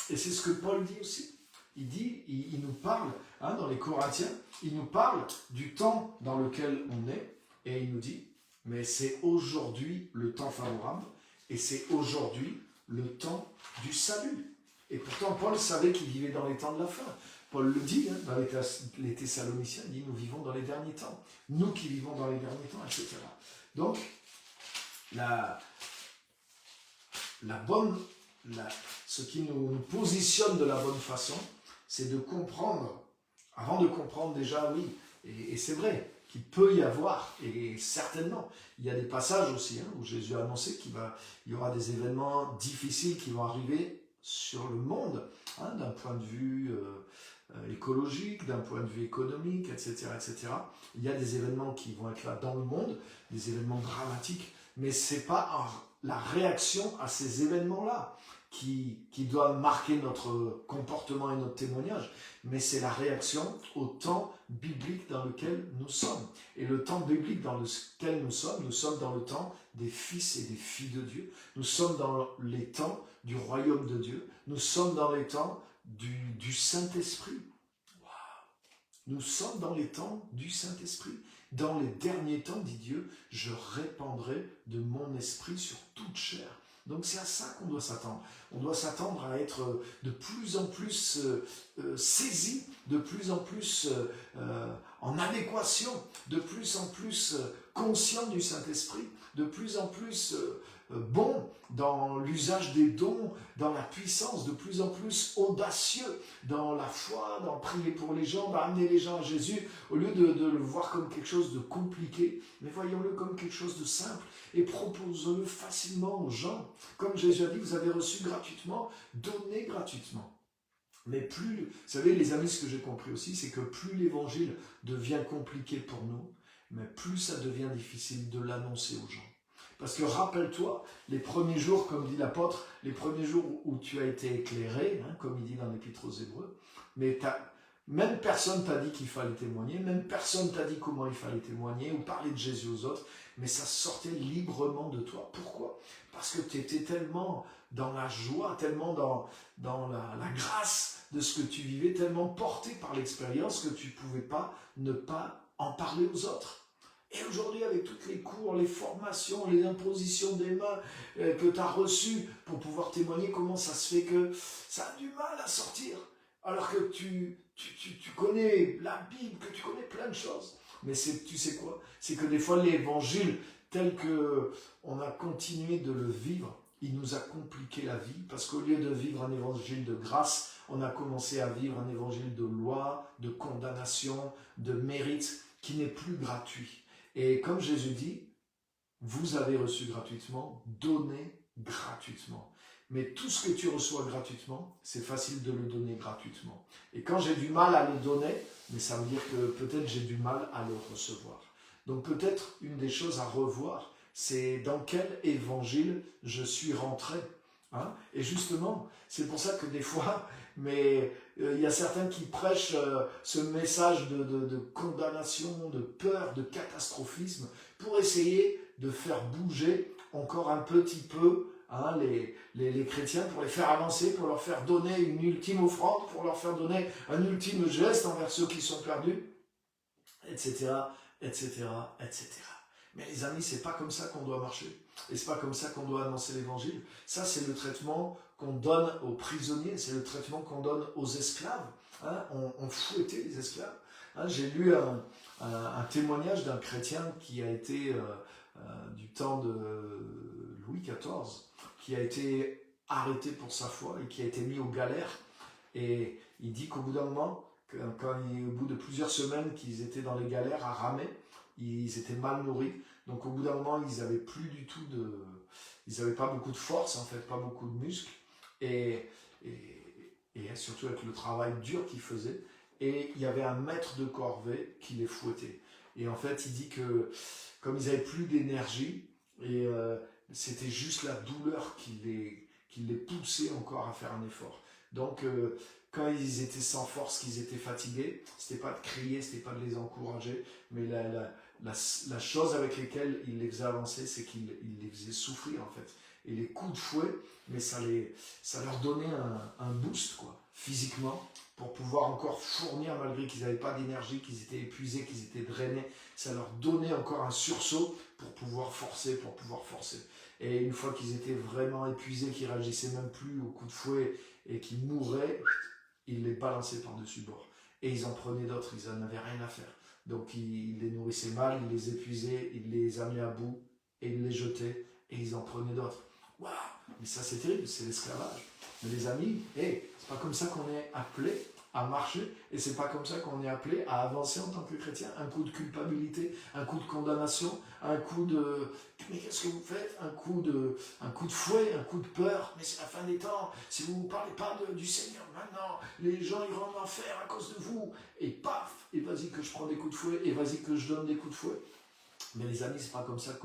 [SPEAKER 1] Et c'est ce que Paul dit aussi. Il nous parle, hein, dans les Corinthiens, il nous parle du temps dans lequel on est, et il nous dit, mais c'est aujourd'hui le temps favorable, et c'est aujourd'hui le temps du salut. Et pourtant, Paul savait qu'il vivait dans les temps de la fin. Paul le dit, hein, dans les Thessaloniciens, il dit, nous vivons dans les derniers temps. Nous qui vivons dans les derniers temps, etc. Donc, ce qui nous positionne de la bonne façon, c'est de comprendre, avant de comprendre déjà, oui, et c'est vrai qu'il peut y avoir, et certainement, il y a des passages aussi, hein, où Jésus a annoncé qu'il y aura des événements difficiles qui vont arriver sur le monde, hein, d'un point de vue écologique, d'un point de vue économique, etc., etc. Il y a des événements qui vont être là dans le monde, des événements dramatiques, mais ce n'est pas la réaction à ces événements-là qui doit marquer notre comportement et notre témoignage, mais c'est la réaction au temps biblique dans lequel nous sommes. Et le temps biblique dans lequel nous sommes dans le temps des fils et des filles de Dieu, nous sommes dans les temps du royaume de Dieu, nous sommes dans les temps du Saint-Esprit. Wow. Nous sommes dans les temps du Saint-Esprit. Dans les derniers temps, dit Dieu, je répandrai de mon esprit sur toute chair. Donc c'est à ça qu'on doit s'attendre. On doit s'attendre à être de plus en plus saisi, de plus en plus en adéquation, de plus en plus conscient du Saint-Esprit, de plus en plus bon dans l'usage des dons, dans la puissance, de plus en plus audacieux dans la foi, dans prier pour les gens, d'amener les gens à Jésus, au lieu de le voir comme quelque chose de compliqué, mais voyons-le comme quelque chose de simple et proposons-le facilement aux gens. Comme Jésus a dit, vous avez reçu gratuitement, donnez gratuitement. Mais plus, vous savez les amis, ce que j'ai compris aussi, c'est que plus l'évangile devient compliqué pour nous, mais plus ça devient difficile de l'annoncer aux gens. Parce que rappelle-toi, les premiers jours, comme dit l'apôtre, les premiers jours où tu as été éclairé, hein, comme il dit dans l'Épître aux Hébreux, mais même personne t'a dit qu'il fallait témoigner, même personne t'a dit comment il fallait témoigner ou parler de Jésus aux autres, mais ça sortait librement de toi. Pourquoi? Parce que tu étais tellement dans la joie, tellement dans la grâce de ce que tu vivais, tellement porté par l'expérience que tu ne pouvais pas ne pas en parler aux autres. Et aujourd'hui, avec tous les cours, les formations, les impositions des mains que tu as reçues pour pouvoir témoigner, comment ça se fait que ça a du mal à sortir? Alors que tu connais la Bible, que tu connais plein de choses. Mais tu sais quoi? C'est que des fois, l'évangile, tel qu'on a continué de le vivre, il nous a compliqué la vie, parce qu'au lieu de vivre un évangile de grâce, on a commencé à vivre un évangile de loi, de condamnation, de mérite, qui n'est plus gratuit. Et comme Jésus dit, vous avez reçu gratuitement, donnez gratuitement. Mais tout ce que tu reçois gratuitement, c'est facile de le donner gratuitement. Et quand j'ai du mal à le donner, mais ça veut dire que peut-être j'ai du mal à le recevoir. Donc peut-être une des choses à revoir, c'est dans quel évangile je suis rentré. Hein? Et justement, c'est pour ça que des fois, mais il y a certains qui prêchent ce message de condamnation, de peur, de catastrophisme, pour essayer de faire bouger encore un petit peu hein, les chrétiens, pour les faire avancer, pour leur faire donner une ultime offrande, pour leur faire donner un ultime geste envers ceux qui sont perdus, etc., etc., etc. Mais les amis, c'est pas comme ça qu'on doit marcher. Et c'est pas comme ça qu'on doit annoncer l'évangile. Ça, c'est le traitement qu'on donne aux prisonniers, c'est le traitement qu'on donne aux esclaves. Hein, on fouettait les esclaves. Hein, j'ai lu un témoignage d'un chrétien qui a été du temps de Louis XIV, qui a été arrêté pour sa foi et qui a été mis aux galères. Et il dit qu'au bout d'un moment, au bout de plusieurs semaines qu'ils étaient dans les galères à ramer, ils étaient mal nourris. Donc au bout d'un moment, ils n'avaient plus du tout ils n'avaient pas beaucoup de force, en fait, pas beaucoup de muscles. Et surtout avec le travail dur qu'ils faisaient. Et il y avait un maître de corvée qui les fouettait. Et en fait, il dit que comme ils n'avaient plus d'énergie, et c'était juste la douleur qui les poussait encore à faire un effort. Donc, quand ils étaient sans force, qu'ils étaient fatigués, c'était pas de crier, c'était pas de les encourager, mais la chose avec laquelle il les faisait avancer, c'est qu'il les faisait souffrir en fait. Et les coups de fouet, mais ça leur donnait un boost quoi, physiquement, pour pouvoir encore fournir malgré qu'ils n'avaient pas d'énergie, qu'ils étaient épuisés, qu'ils étaient drainés. Ça leur donnait encore un sursaut pour pouvoir forcer. Et une fois qu'ils étaient vraiment épuisés, qu'ils réagissaient même plus aux coups de fouet et qu'ils mouraient, ils les balançaient par-dessus bord. Et ils en prenaient d'autres, ils n'en avaient rien à faire. Donc ils les nourrissaient mal, ils les épuisaient, ils les amenaient à bout et ils les jetaient et ils en prenaient d'autres. Waouh! Mais ça c'est terrible, c'est l'esclavage. Mais les amis, c'est pas comme ça qu'on est appelé à marcher et c'est pas comme ça qu'on est appelé à avancer en tant que chrétien. Un coup de culpabilité, un coup de condamnation, un coup de mais qu'est-ce que vous faites? Un coup de fouet, un coup de peur. Mais c'est la fin des temps. Si vous ne parlez pas du Seigneur maintenant, les gens iront en enfer à cause de vous. Et paf! Et vas-y que je prends des coups de fouet et vas-y que je donne des coups de fouet. Mais les amis, c'est pas comme ça.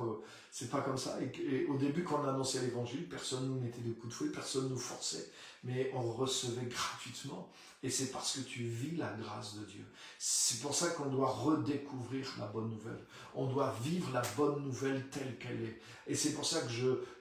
[SPEAKER 1] Et au début, quand on annonçait l'évangile, personne ne nous mettait des coups de fouet, personne ne nous forçait, mais on recevait gratuitement. Et c'est parce que tu vis la grâce de Dieu. C'est pour ça qu'on doit redécouvrir la bonne nouvelle. On doit vivre la bonne nouvelle telle qu'elle est. Et c'est pour ça que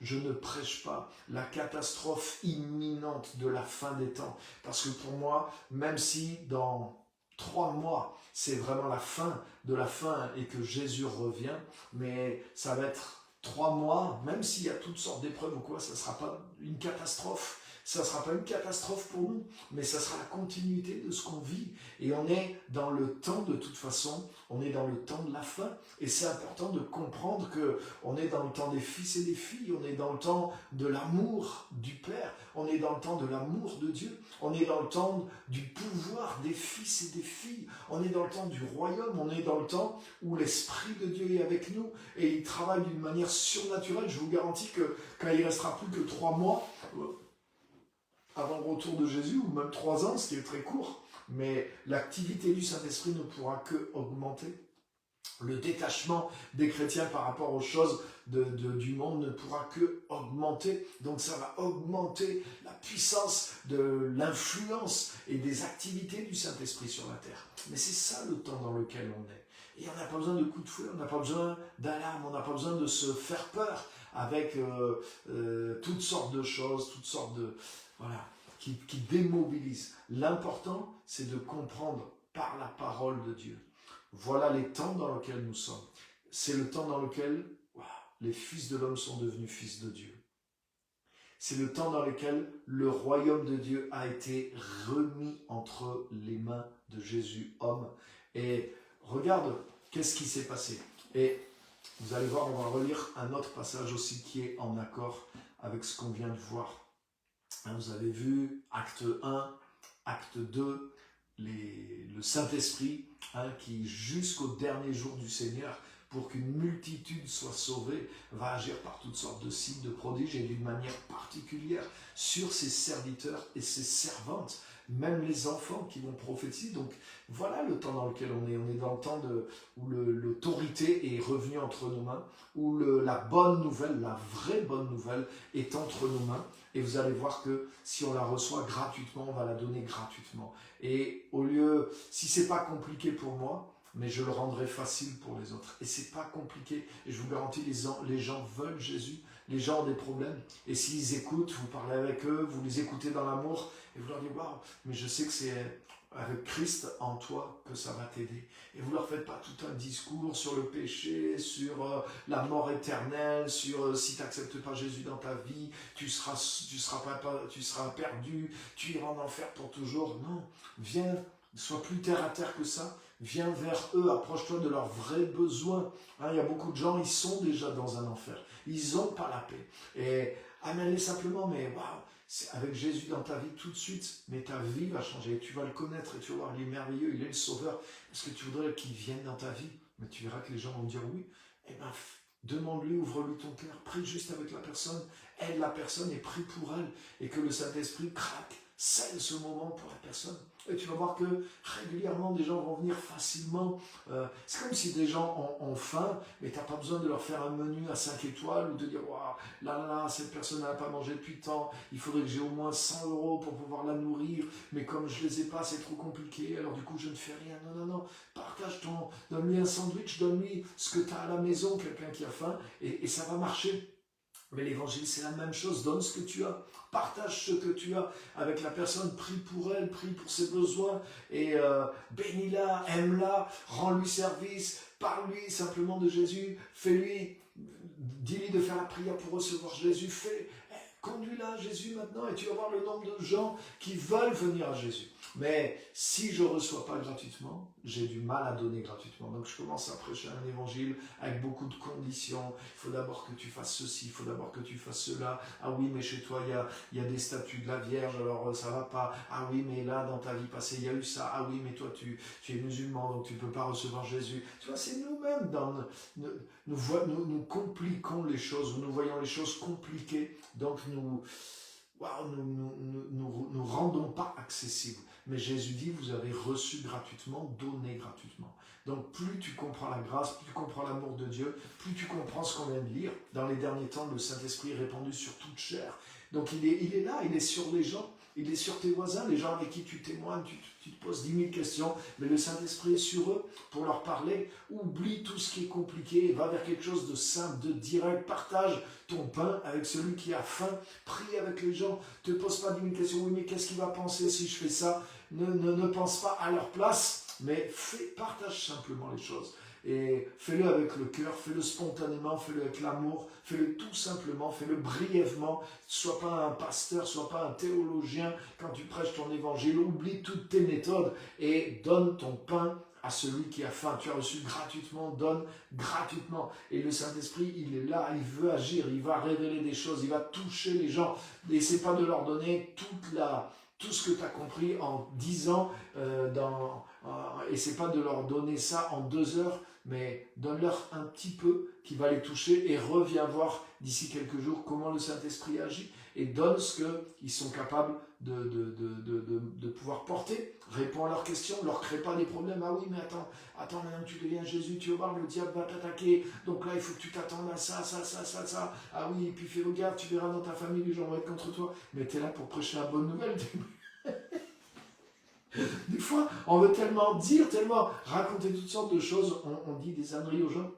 [SPEAKER 1] je ne prêche pas la catastrophe imminente de la fin des temps. Parce que pour moi, même si dans 3 mois, c'est vraiment la fin de la fin et que Jésus revient, mais ça va être 3 mois, même s'il y a toutes sortes d'épreuves ou quoi, ça ne sera pas une catastrophe. Ça ne sera pas une catastrophe pour nous, mais ça sera la continuité de ce qu'on vit. Et on est dans le temps de toute façon, on est dans le temps de la fin. Et c'est important de comprendre qu'on est dans le temps des fils et des filles, on est dans le temps de l'amour du Père, on est dans le temps de l'amour de Dieu, on est dans le temps du pouvoir des fils et des filles, on est dans le temps du royaume, on est dans le temps où l'Esprit de Dieu est avec nous et il travaille d'une manière surnaturelle. Je vous garantis que quand il ne restera plus que 3 mois, avant le retour de Jésus, ou même 3 ans, ce qui est très court, mais l'activité du Saint-Esprit ne pourra que augmenter. Le détachement des chrétiens par rapport aux choses du monde ne pourra que augmenter. Donc ça va augmenter la puissance de l'influence et des activités du Saint-Esprit sur la terre. Mais c'est ça le temps dans lequel on est. Et on n'a pas besoin de coups de fouet, on n'a pas besoin d'alarme, on n'a pas besoin de se faire peur avec toutes sortes de choses, toutes sortes de... Voilà, qui démobilisent. L'important, c'est de comprendre par la parole de Dieu. Voilà les temps dans lesquels nous sommes. C'est le temps dans lequel les fils de l'homme sont devenus fils de Dieu. C'est le temps dans lequel le royaume de Dieu a été remis entre les mains de Jésus, homme. Et regarde, qu'est-ce qui s'est passé. Et vous allez voir, on va relire un autre passage aussi qui est en accord avec ce qu'on vient de voir. Vous avez vu, acte 1, acte 2, le Saint-Esprit, qui jusqu'au dernier jour du Seigneur, pour qu'une multitude soit sauvée, va agir par toutes sortes de signes, de prodiges, et d'une manière particulière sur ses serviteurs et ses servantes, même les enfants qui vont prophétiser. Donc voilà le temps dans lequel on est. On est dans le temps où l'autorité est revenue entre nos mains, où la bonne nouvelle, la vraie bonne nouvelle est entre nos mains. Et vous allez voir que si on la reçoit gratuitement, on va la donner gratuitement. Et au lieu, si c'est pas compliqué pour moi, mais je le rendrai facile pour les autres. Et c'est pas compliqué. Et je vous garantis, les gens veulent Jésus. Les gens ont des problèmes. Et s'ils écoutent, vous parlez avec eux, vous les écoutez dans l'amour, et vous leur dites, waouh, mais je sais que c'est avec Christ en toi que ça va t'aider. Et vous leur faites pas tout un discours sur le péché, sur la mort éternelle, sur si tu n'acceptes pas Jésus dans ta vie, tu seras perdu, tu iras en enfer pour toujours. Non, viens, sois plus terre à terre que ça. Viens vers eux, approche-toi de leurs vrais besoins. Il y a beaucoup de gens, ils sont déjà dans un enfer. Ils n'ont pas la paix. Et amène-les simplement, mais waouh, c'est avec Jésus dans ta vie tout de suite, mais ta vie va changer. Tu vas le connaître et tu vas voir, il est merveilleux, il est le sauveur. Est-ce que tu voudrais qu'il vienne dans ta vie? Mais tu verras que les gens vont dire oui. Eh bien, demande-lui, ouvre-lui ton cœur, prie juste avec la personne, aide la personne et prie pour elle. Et que le Saint-Esprit craque, scelle ce moment pour la personne. Et tu vas voir que régulièrement, des gens vont venir facilement. C'est comme si des gens ont faim, mais tu n'as pas besoin de leur faire un menu à 5 étoiles ou de dire waouh, là, cette personne n'a pas mangé depuis tant, il faudrait que j'ai au moins 100 € pour pouvoir la nourrir, mais comme je ne les ai pas, c'est trop compliqué, alors du coup, je ne fais rien. Non. Partage donne-lui un sandwich, donne-lui ce que tu as à la maison, quelqu'un qui a faim, et ça va marcher. Mais l'évangile, c'est la même chose. Donne ce que tu as. Partage ce que tu as avec la personne. Prie pour elle, prie pour ses besoins. Et bénis-la, aime-la, rends-lui service. Parle-lui simplement de Jésus. Fais-lui, dis-lui de faire la prière pour recevoir Jésus. Conduis-la à Jésus maintenant et tu vas voir le nombre de gens qui veulent venir à Jésus. Mais si je ne reçois pas gratuitement, j'ai du mal à donner gratuitement. Donc je commence à prêcher un évangile avec beaucoup de conditions. Il faut d'abord que tu fasses ceci, il faut d'abord que tu fasses cela. Ah oui, mais chez toi, il y a des statues de la Vierge, alors ça ne va pas. Ah oui, mais là, dans ta vie passée, il y a eu ça. Ah oui, mais toi, tu es musulman, donc tu ne peux pas recevoir Jésus. Tu vois, c'est nous-mêmes, nous compliquons les choses, nous voyons les choses compliquées, donc nous rendons pas accessibles. Mais Jésus dit, vous avez reçu gratuitement, donnez gratuitement. Donc plus tu comprends la grâce, plus tu comprends l'amour de Dieu, plus tu comprends ce qu'on vient de lire. Dans les derniers temps, le Saint-Esprit est répandu sur toute chair. Donc il est là, il est sur les gens, il est sur tes voisins, les gens avec qui tu témoignes, tu te poses 10 000 questions, mais le Saint-Esprit est sur eux pour leur parler. Oublie tout ce qui est compliqué, va vers quelque chose de simple, de direct, partage ton pain avec celui qui a faim, prie avec les gens, ne te pose pas 10 000 questions, oui mais qu'est-ce qu'il va penser si je fais ça, ne pense pas à leur place, mais partage simplement les choses. Et fais-le avec le cœur, fais-le spontanément, fais-le avec l'amour, fais-le tout simplement, fais-le brièvement. Sois pas un pasteur, sois pas un théologien quand tu prêches ton évangile. Oublie toutes tes méthodes et donne ton pain à celui qui a faim. Tu as reçu gratuitement, donne gratuitement. Et le Saint-Esprit, il est là, il veut agir, il va révéler des choses, il va toucher les gens. N'essaie pas de leur donner tout ce que tu as compris en 10 ans, essaie pas de leur donner ça en 2 heures, mais donne-leur un petit peu qui va les toucher et reviens voir d'ici quelques jours comment le Saint-Esprit agit. et donne ce qu'ils sont capables de pouvoir porter. Réponds à leurs questions, ne leur crée pas des problèmes. Ah oui, mais attends, maintenant que tu deviens Jésus, tu vas voir, le diable va t'attaquer. Donc là, il faut que tu t'attendes à ça. Ah oui, et puis fais gaffe, tu verras dans ta famille, les gens vont être contre toi. Mais tu es là pour prêcher la bonne nouvelle. Des fois, on veut tellement dire, tellement raconter toutes sortes de choses, on dit des âneries aux gens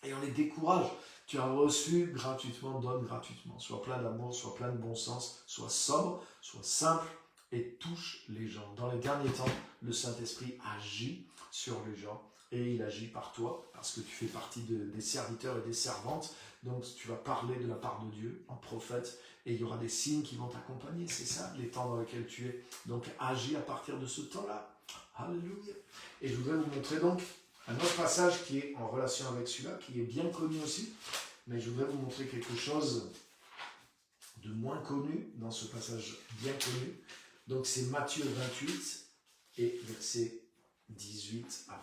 [SPEAKER 1] et on les décourage. Tu as reçu gratuitement, donne gratuitement. Sois plein d'amour, sois plein de bon sens, sois sobre, sois simple et touche les gens. Dans les derniers temps, le Saint-Esprit agit sur les gens et il agit par toi parce que tu fais partie des serviteurs et des servantes. Donc tu vas parler de la part de Dieu en prophète et il y aura des signes qui vont t'accompagner. C'est ça, les temps dans lesquels tu es. Donc agis à partir de ce temps-là. Alléluia. Et je voudrais vous montrer donc un autre passage qui est en relation avec celui-là, qui est bien connu aussi, mais je voudrais vous montrer quelque chose de moins connu dans ce passage bien connu. Donc c'est Matthieu 28 et versets 18 à 20.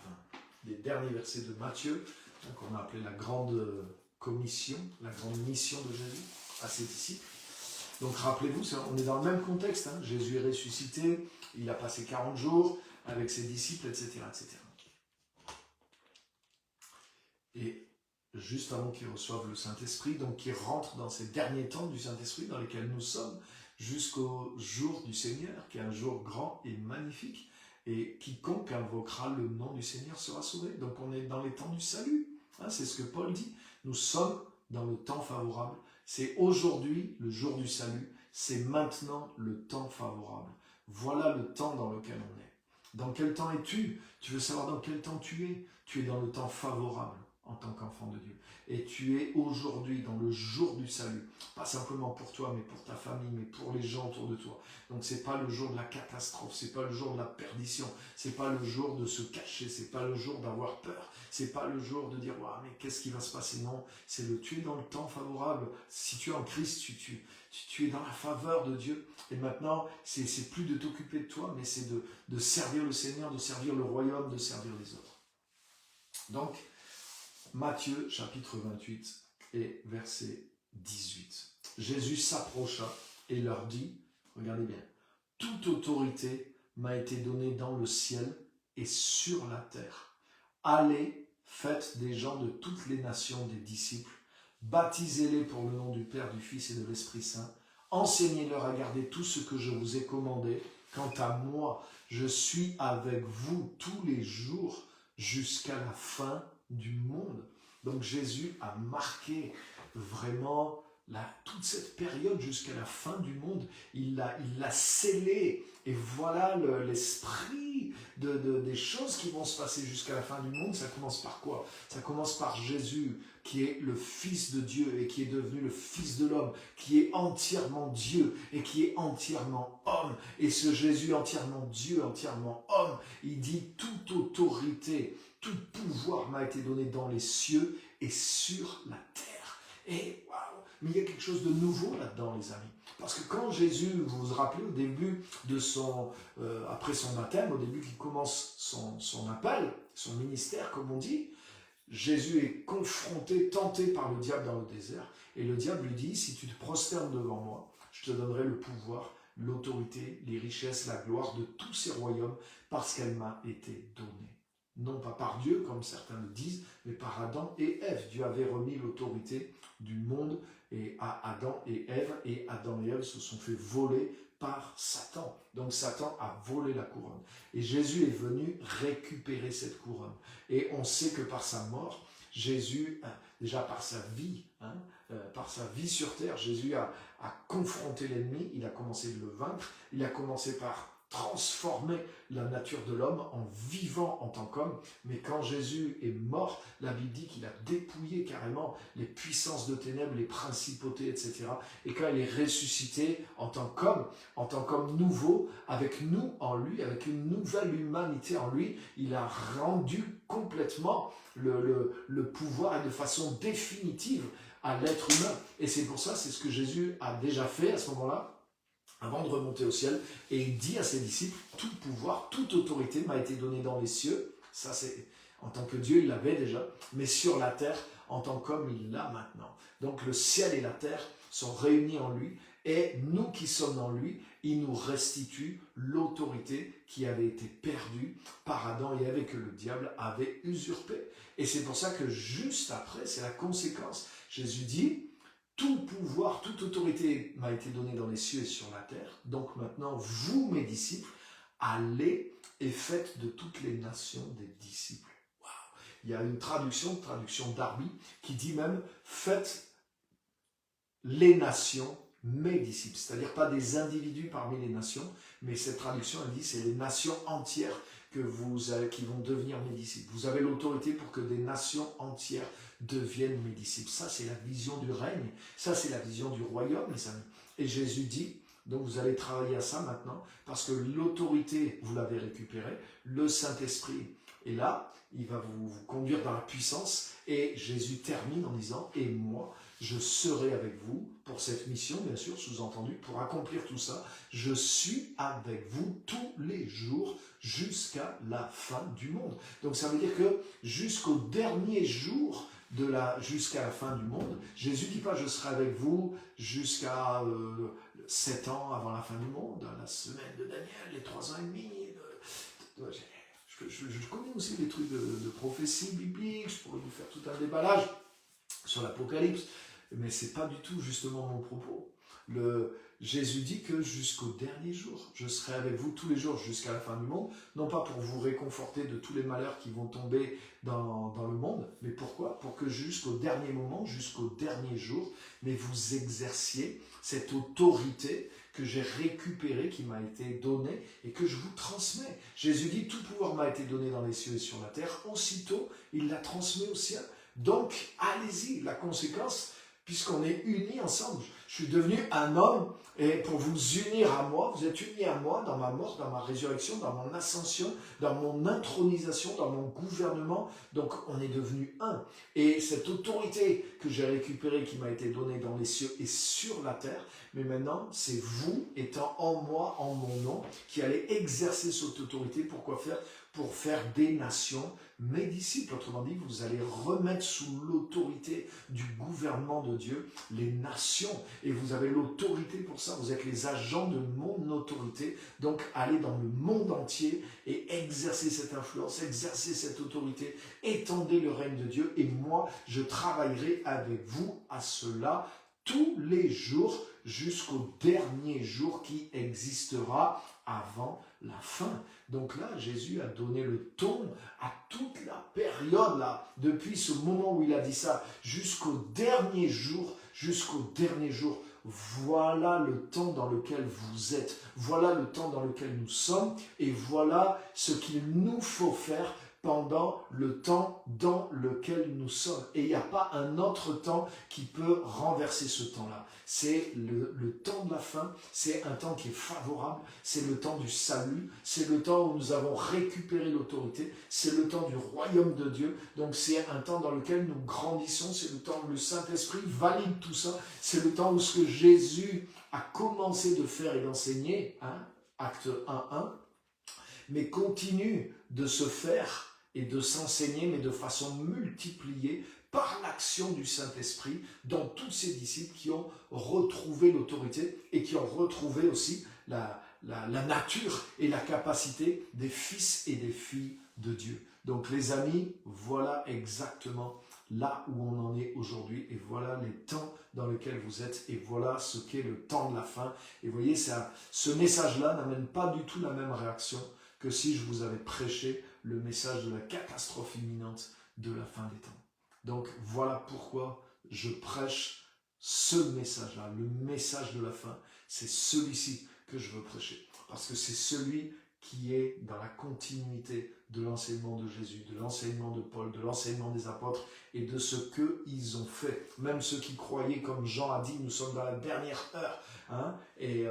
[SPEAKER 1] Les derniers versets de Matthieu, qu'on a appelé la grande commission, la grande mission de Jésus à ses disciples. Donc rappelez-vous, on est dans le même contexte. Jésus est ressuscité, il a passé 40 jours avec ses disciples, etc. etc. Et juste avant qu'ils reçoivent le Saint-Esprit, donc qu'ils rentrent dans ces derniers temps du Saint-Esprit dans lesquels nous sommes, jusqu'au jour du Seigneur, qui est un jour grand et magnifique, et quiconque invoquera le nom du Seigneur sera sauvé. Donc on est dans les temps du salut, c'est ce que Paul dit. Nous sommes dans le temps favorable. C'est aujourd'hui le jour du salut, c'est maintenant le temps favorable. Voilà le temps dans lequel on est. Dans quel temps es-tu? Tu veux savoir dans quel temps tu es? Tu es dans le temps favorable en tant qu'enfant de Dieu. Et tu es aujourd'hui dans le jour du salut. Pas simplement pour toi, mais pour ta famille, mais pour les gens autour de toi. Donc c'est pas le jour de la catastrophe, c'est pas le jour de la perdition, c'est pas le jour de se cacher, c'est pas le jour d'avoir peur, c'est pas le jour de dire « Waouh, mais qu'est-ce qui va se passer ?» Non, c'est tu es dans le temps favorable. Si tu es en Christ, tu es dans la faveur de Dieu. Et maintenant, c'est plus de t'occuper de toi, mais c'est de servir le Seigneur, de servir le royaume, de servir les autres. Donc, Matthieu chapitre 28 et verset 18. Jésus s'approcha et leur dit, regardez bien, « Toute autorité m'a été donnée dans le ciel et sur la terre. Allez, faites des gens de toutes les nations des disciples, baptisez-les pour le nom du Père, du Fils et de l'Esprit Saint, enseignez-leur à garder tout ce que je vous ai commandé. Quant à moi, je suis avec vous tous les jours jusqu'à la fin du monde. » Donc Jésus a marqué vraiment toute cette période jusqu'à la fin du monde. Il l'a scellé. Et voilà l'esprit des choses qui vont se passer jusqu'à la fin du monde. Ça commence par quoi? Ça commence par Jésus, qui est le Fils de Dieu et qui est devenu le Fils de l'homme, qui est entièrement Dieu et qui est entièrement homme. Et ce Jésus entièrement Dieu, entièrement homme, il dit « Toute autorité, tout pouvoir m'a été donné dans les cieux et sur la terre. » Et waouh, mais il y a quelque chose de nouveau là-dedans, les amis. Parce que quand Jésus, vous vous rappelez au début de après son baptême, au début qu'il commence son appel, son ministère, comme on dit, Jésus est confronté, tenté par le diable dans le désert. Et le diable lui dit, si tu te prosternes devant moi, je te donnerai le pouvoir, l'autorité, les richesses, la gloire de tous ces royaumes, parce qu'elle m'a été donnée. Non pas par Dieu, comme certains le disent, mais par Adam et Ève. Dieu avait remis l'autorité du monde à Adam et Ève se sont fait voler par Satan. Donc Satan a volé la couronne. Et Jésus est venu récupérer cette couronne. Et on sait que par sa mort, Jésus, déjà par sa vie sur terre, Jésus a confronté l'ennemi, il a commencé de le vaincre, il a commencé par transformer la nature de l'homme en vivant en tant qu'homme. Mais quand Jésus est mort, la Bible dit qu'il a dépouillé carrément les puissances de ténèbres, les principautés, etc. Et quand il est ressuscité en tant qu'homme nouveau, avec nous en lui, avec une nouvelle humanité en lui, il a rendu complètement le pouvoir et de façon définitive à l'être humain. Et c'est pour ça, c'est ce que Jésus a déjà fait à ce moment-là, avant de remonter au ciel, et il dit à ses disciples, tout pouvoir, toute autorité m'a été donnée dans les cieux, ça c'est, en tant que Dieu il l'avait déjà, mais sur la terre, en tant qu'homme il l'a maintenant. Donc le ciel et la terre sont réunis en lui, Et nous qui sommes dans lui, il nous restitue l'autorité qui avait été perdue par Adam et Ève, que le diable avait usurpée. Et c'est pour ça que juste après, c'est la conséquence. Jésus dit, tout pouvoir, toute autorité m'a été donnée dans les cieux et sur la terre. Donc maintenant, vous, mes disciples, allez et faites de toutes les nations des disciples. Wow. Il y a une traduction Darby, qui dit même, faites les nations mes disciples. C'est-à-dire pas des individus parmi les nations, mais cette traduction, elle dit, c'est les nations entières qui vont devenir mes disciples. Vous avez l'autorité pour que des nations entières deviennent mes disciples. Ça, c'est la vision du règne. Ça, c'est la vision du royaume, mes amis. Et Jésus dit, donc vous allez travailler à ça maintenant, parce que l'autorité, vous l'avez récupérée, le Saint-Esprit est là, il va vous conduire dans la puissance, et Jésus termine en disant, et moi, je serai avec vous pour cette mission, bien sûr, sous-entendu, pour accomplir tout ça. Je suis avec vous tous les jours jusqu'à la fin du monde. Donc ça veut dire que jusqu'au dernier jour, jusqu'à la fin du monde, Jésus ne dit pas je serai avec vous jusqu'à 7 ans avant la fin du monde, la semaine de Daniel, les 3 ans et demi. Je connais aussi des trucs de prophétie biblique, je pourrais vous faire tout un déballage sur l'Apocalypse, mais ce n'est pas du tout justement mon propos. Jésus dit que jusqu'au dernier jour, je serai avec vous tous les jours jusqu'à la fin du monde, non pas pour vous réconforter de tous les malheurs qui vont tomber dans le monde, mais pourquoi? Pour que jusqu'au dernier moment, jusqu'au dernier jour, mais vous exerciez cette autorité que j'ai récupérée, qui m'a été donnée et que je vous transmets. Jésus dit, tout pouvoir m'a été donné dans les cieux et sur la terre, aussitôt il l'a transmis au ciel. Donc, allez-y, la conséquence, puisqu'on est unis ensemble. Je suis devenu un homme, et pour vous unir à moi, vous êtes unis à moi dans ma mort, dans ma résurrection, dans mon ascension, dans mon intronisation, dans mon gouvernement. Donc, on est devenu un. Et cette autorité que j'ai récupérée, qui m'a été donnée dans les cieux et sur la terre, mais maintenant, c'est vous, étant en moi, en mon nom, qui allez exercer cette autorité. Pourquoi faire? Pour faire des nations mes disciples. Autrement dit, vous allez remettre sous l'autorité du gouvernement de Dieu les nations. Et vous avez l'autorité pour ça. Vous êtes les agents de mon autorité. Donc, allez dans le monde entier et exercez cette influence, exercez cette autorité, étendez le règne de Dieu. Et moi, je travaillerai avec vous à cela tous les jours jusqu'au dernier jour qui existera avant la fin. Donc là, Jésus a donné le ton à toute la période, là, depuis ce moment où il a dit ça, jusqu'au dernier jour, voilà le temps dans lequel vous êtes, voilà le temps dans lequel nous sommes, et voilà ce qu'il nous faut faire pendant le temps dans lequel nous sommes. Et il n'y a pas un autre temps qui peut renverser ce temps-là. C'est le temps de la fin, c'est un temps qui est favorable, c'est le temps du salut, c'est le temps où nous avons récupéré l'autorité, c'est le temps du royaume de Dieu. Donc c'est un temps dans lequel nous grandissons, c'est le temps où le Saint-Esprit valide tout ça, c'est le temps où ce que Jésus a commencé de faire et d'enseigner, hein, acte 1:1, mais continue de se faire et de s'enseigner, mais de façon multipliée par l'action du Saint-Esprit dans tous ses disciples qui ont retrouvé l'autorité et qui ont retrouvé aussi la nature et la capacité des fils et des filles de Dieu. Donc les amis, voilà exactement là où on en est aujourd'hui, et voilà les temps dans lesquels vous êtes, et voilà ce qu'est le temps de la fin. Et vous voyez, ce message-là n'amène pas du tout la même réaction que si je vous avais prêché le message de la catastrophe imminente de la fin des temps. Donc voilà pourquoi je prêche ce message-là, le message de la fin. C'est celui-ci que je veux prêcher, parce que c'est celui qui est dans la continuité de l'enseignement de Jésus, de l'enseignement de Paul, de l'enseignement des apôtres et de ce qu'ils ont fait. Même ceux qui croyaient, comme Jean a dit, nous sommes dans la dernière heure. Hein, et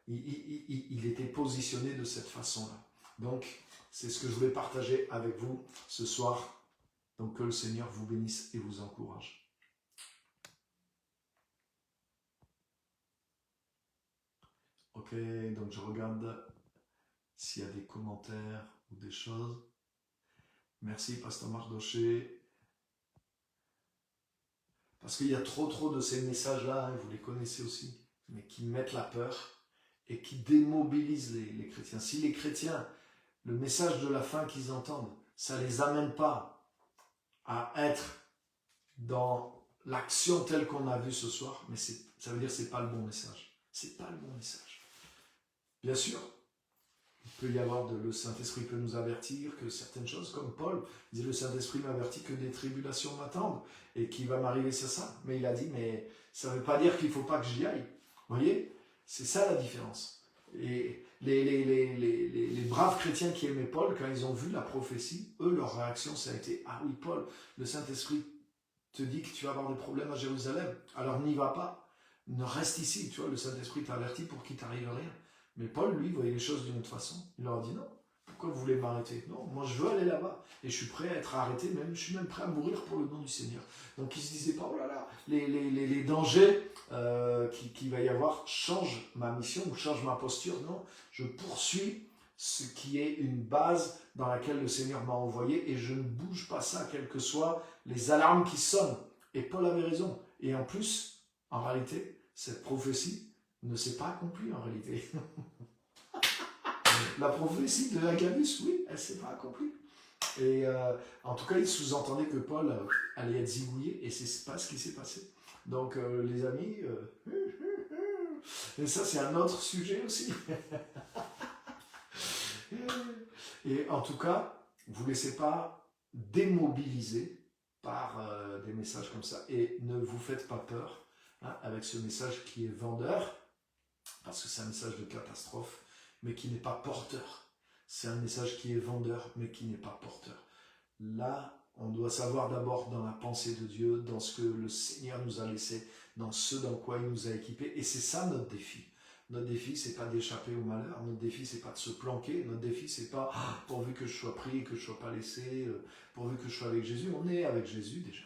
[SPEAKER 1] il était positionné de cette façon-là. Donc, c'est ce que je voulais partager avec vous ce soir. Donc, que le Seigneur vous bénisse et vous encourage. Ok, donc je regarde s'il y a des commentaires ou des choses. Merci, Pasteur Mardoché. Parce qu'il y a trop de ces messages-là, hein, vous les connaissez aussi. mais qui mettent la peur et qui démobilisent les chrétiens. Si les chrétiens, le message de la fin qu'ils entendent, ça ne les amène pas à être dans l'action telle qu'on a vue ce soir, mais ça veut dire que ce n'est pas le bon message. C'est pas le bon message. Bien sûr, il peut y avoir le Saint-Esprit peut nous avertir que certaines choses, comme Paul disait, le Saint-Esprit m'avertit que des tribulations m'attendent et qu'il va m'arriver ça. Mais il a dit, mais ça ne veut pas dire qu'il ne faut pas que j'y aille. Vous voyez, c'est ça la différence. Et les braves chrétiens qui aimaient Paul, quand ils ont vu la prophétie, eux, leur réaction, ça a été, ah oui, Paul, le Saint-Esprit te dit que tu vas avoir des problèmes à Jérusalem, alors n'y va pas, ne reste ici, tu vois, le Saint-Esprit t'avertit pour qu'il t'arrive rien. Mais Paul, lui, voyait les choses d'une autre façon. Il leur a dit non. Pourquoi vous voulez m'arrêter? Non, moi je veux aller là-bas. Et je suis prêt à être arrêté, même, je suis même prêt à mourir pour le nom du Seigneur. Donc il ne se disait pas, oh là là, les dangers qu'il va y avoir changent ma mission ou changent ma posture. Non, je poursuis ce qui est une base dans laquelle le Seigneur m'a envoyé et je ne bouge pas ça, quelles que soient les alarmes qui sonnent. Et Paul avait raison. Et en plus, en réalité, cette prophétie ne s'est pas accomplie en réalité. La prophétie de Agabus, oui, elle ne s'est pas accomplie. Et en tout cas, il sous-entendait que Paul allait être zigouillé, et c'est pas ce qui s'est passé. Donc, les amis, et ça, c'est un autre sujet aussi. Et en tout cas, vous ne laissez pas démobiliser par des messages comme ça, et ne vous faites pas peur avec ce message qui est vendeur, parce que c'est un message de catastrophe, mais qui n'est pas porteur. C'est un message qui est vendeur, mais qui n'est pas porteur. Là, on doit savoir d'abord dans la pensée de Dieu, dans ce que le Seigneur nous a laissé, dans ce dans quoi il nous a équipés. Et c'est ça notre défi. Notre défi, c'est pas d'échapper au malheur. Notre défi, c'est pas de se planquer. Notre défi, c'est pas pourvu que je sois pris, que je sois pas laissé, pourvu que je sois avec Jésus. On est avec Jésus déjà.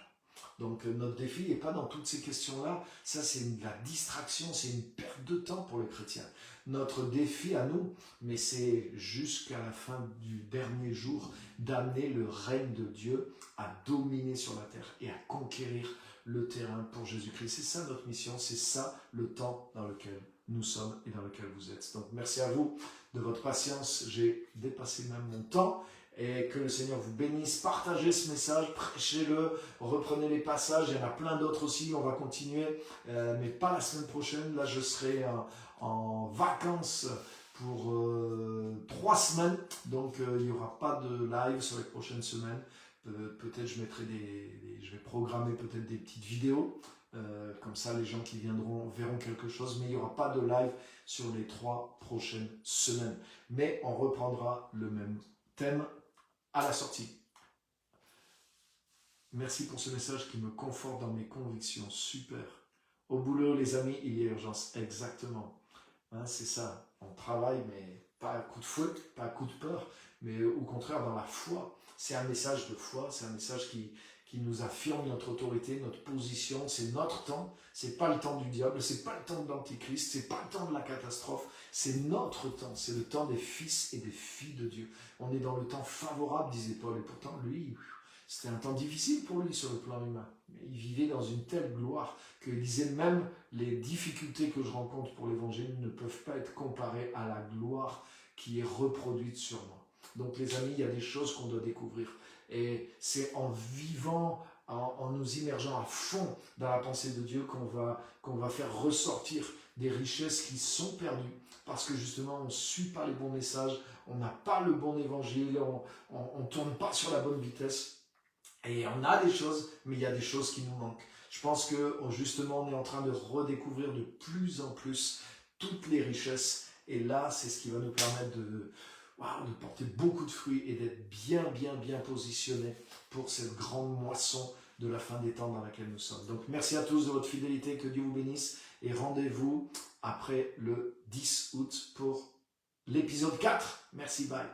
[SPEAKER 1] Donc notre défi n'est pas dans toutes ces questions-là. Ça, c'est la distraction, c'est une perte de temps pour les chrétiens. Notre défi à nous, mais c'est jusqu'à la fin du dernier jour, d'amener le règne de Dieu à dominer sur la terre et à conquérir le terrain pour Jésus-Christ. C'est ça notre mission, c'est ça le temps dans lequel nous sommes et dans lequel vous êtes. Donc merci à vous de votre patience. J'ai dépassé même mon temps. Et que le Seigneur vous bénisse, partagez ce message, prêchez-le, reprenez les passages, il y en a plein d'autres aussi, on va continuer, mais pas la semaine prochaine, là je serai en vacances pour 3 semaines, donc il n'y aura pas de live sur les prochaines semaines, peut-être je vais programmer peut-être des petites vidéos, comme ça les gens qui viendront verront quelque chose, mais il n'y aura pas de live sur les 3 prochaines semaines, mais on reprendra le même thème à la sortie. Merci pour ce message qui me conforte dans mes convictions. Super. Au boulot, les amis, il y a urgence. Exactement. Hein, c'est ça. On travaille, mais pas à coup de fouet, pas à coup de peur, mais au contraire dans la foi. C'est un message de foi, c'est un message qui nous affirme notre autorité, notre position. C'est notre temps. C'est pas le temps du diable, c'est pas le temps de l'antichrist, c'est pas le temps de la catastrophe. C'est notre temps. C'est le temps des fils et des filles de Dieu. On est dans le temps favorable, disait Paul. Et pourtant, lui, c'était un temps difficile pour lui sur le plan humain. Mais il vivait dans une telle gloire qu'il disait même les difficultés que je rencontre pour l'évangile ne peuvent pas être comparées à la gloire qui est reproduite sur moi. Donc les amis, il y a des choses qu'on doit découvrir. Et c'est en vivant, en nous immergeant à fond dans la pensée de Dieu qu'on va faire ressortir des richesses qui sont perdues. Parce que justement, on ne suit pas les bons messages, on n'a pas le bon évangile, on ne tourne pas sur la bonne vitesse. Et on a des choses, mais il y a des choses qui nous manquent. Je pense que justement, on est en train de redécouvrir de plus en plus toutes les richesses. Et là, c'est ce qui va nous permettre de porter beaucoup de fruits et d'être bien positionnés pour cette grande moisson de la fin des temps dans laquelle nous sommes. Donc, merci à tous de votre fidélité, que Dieu vous bénisse. Et rendez-vous après le 10 août pour l'épisode 4. Merci, bye.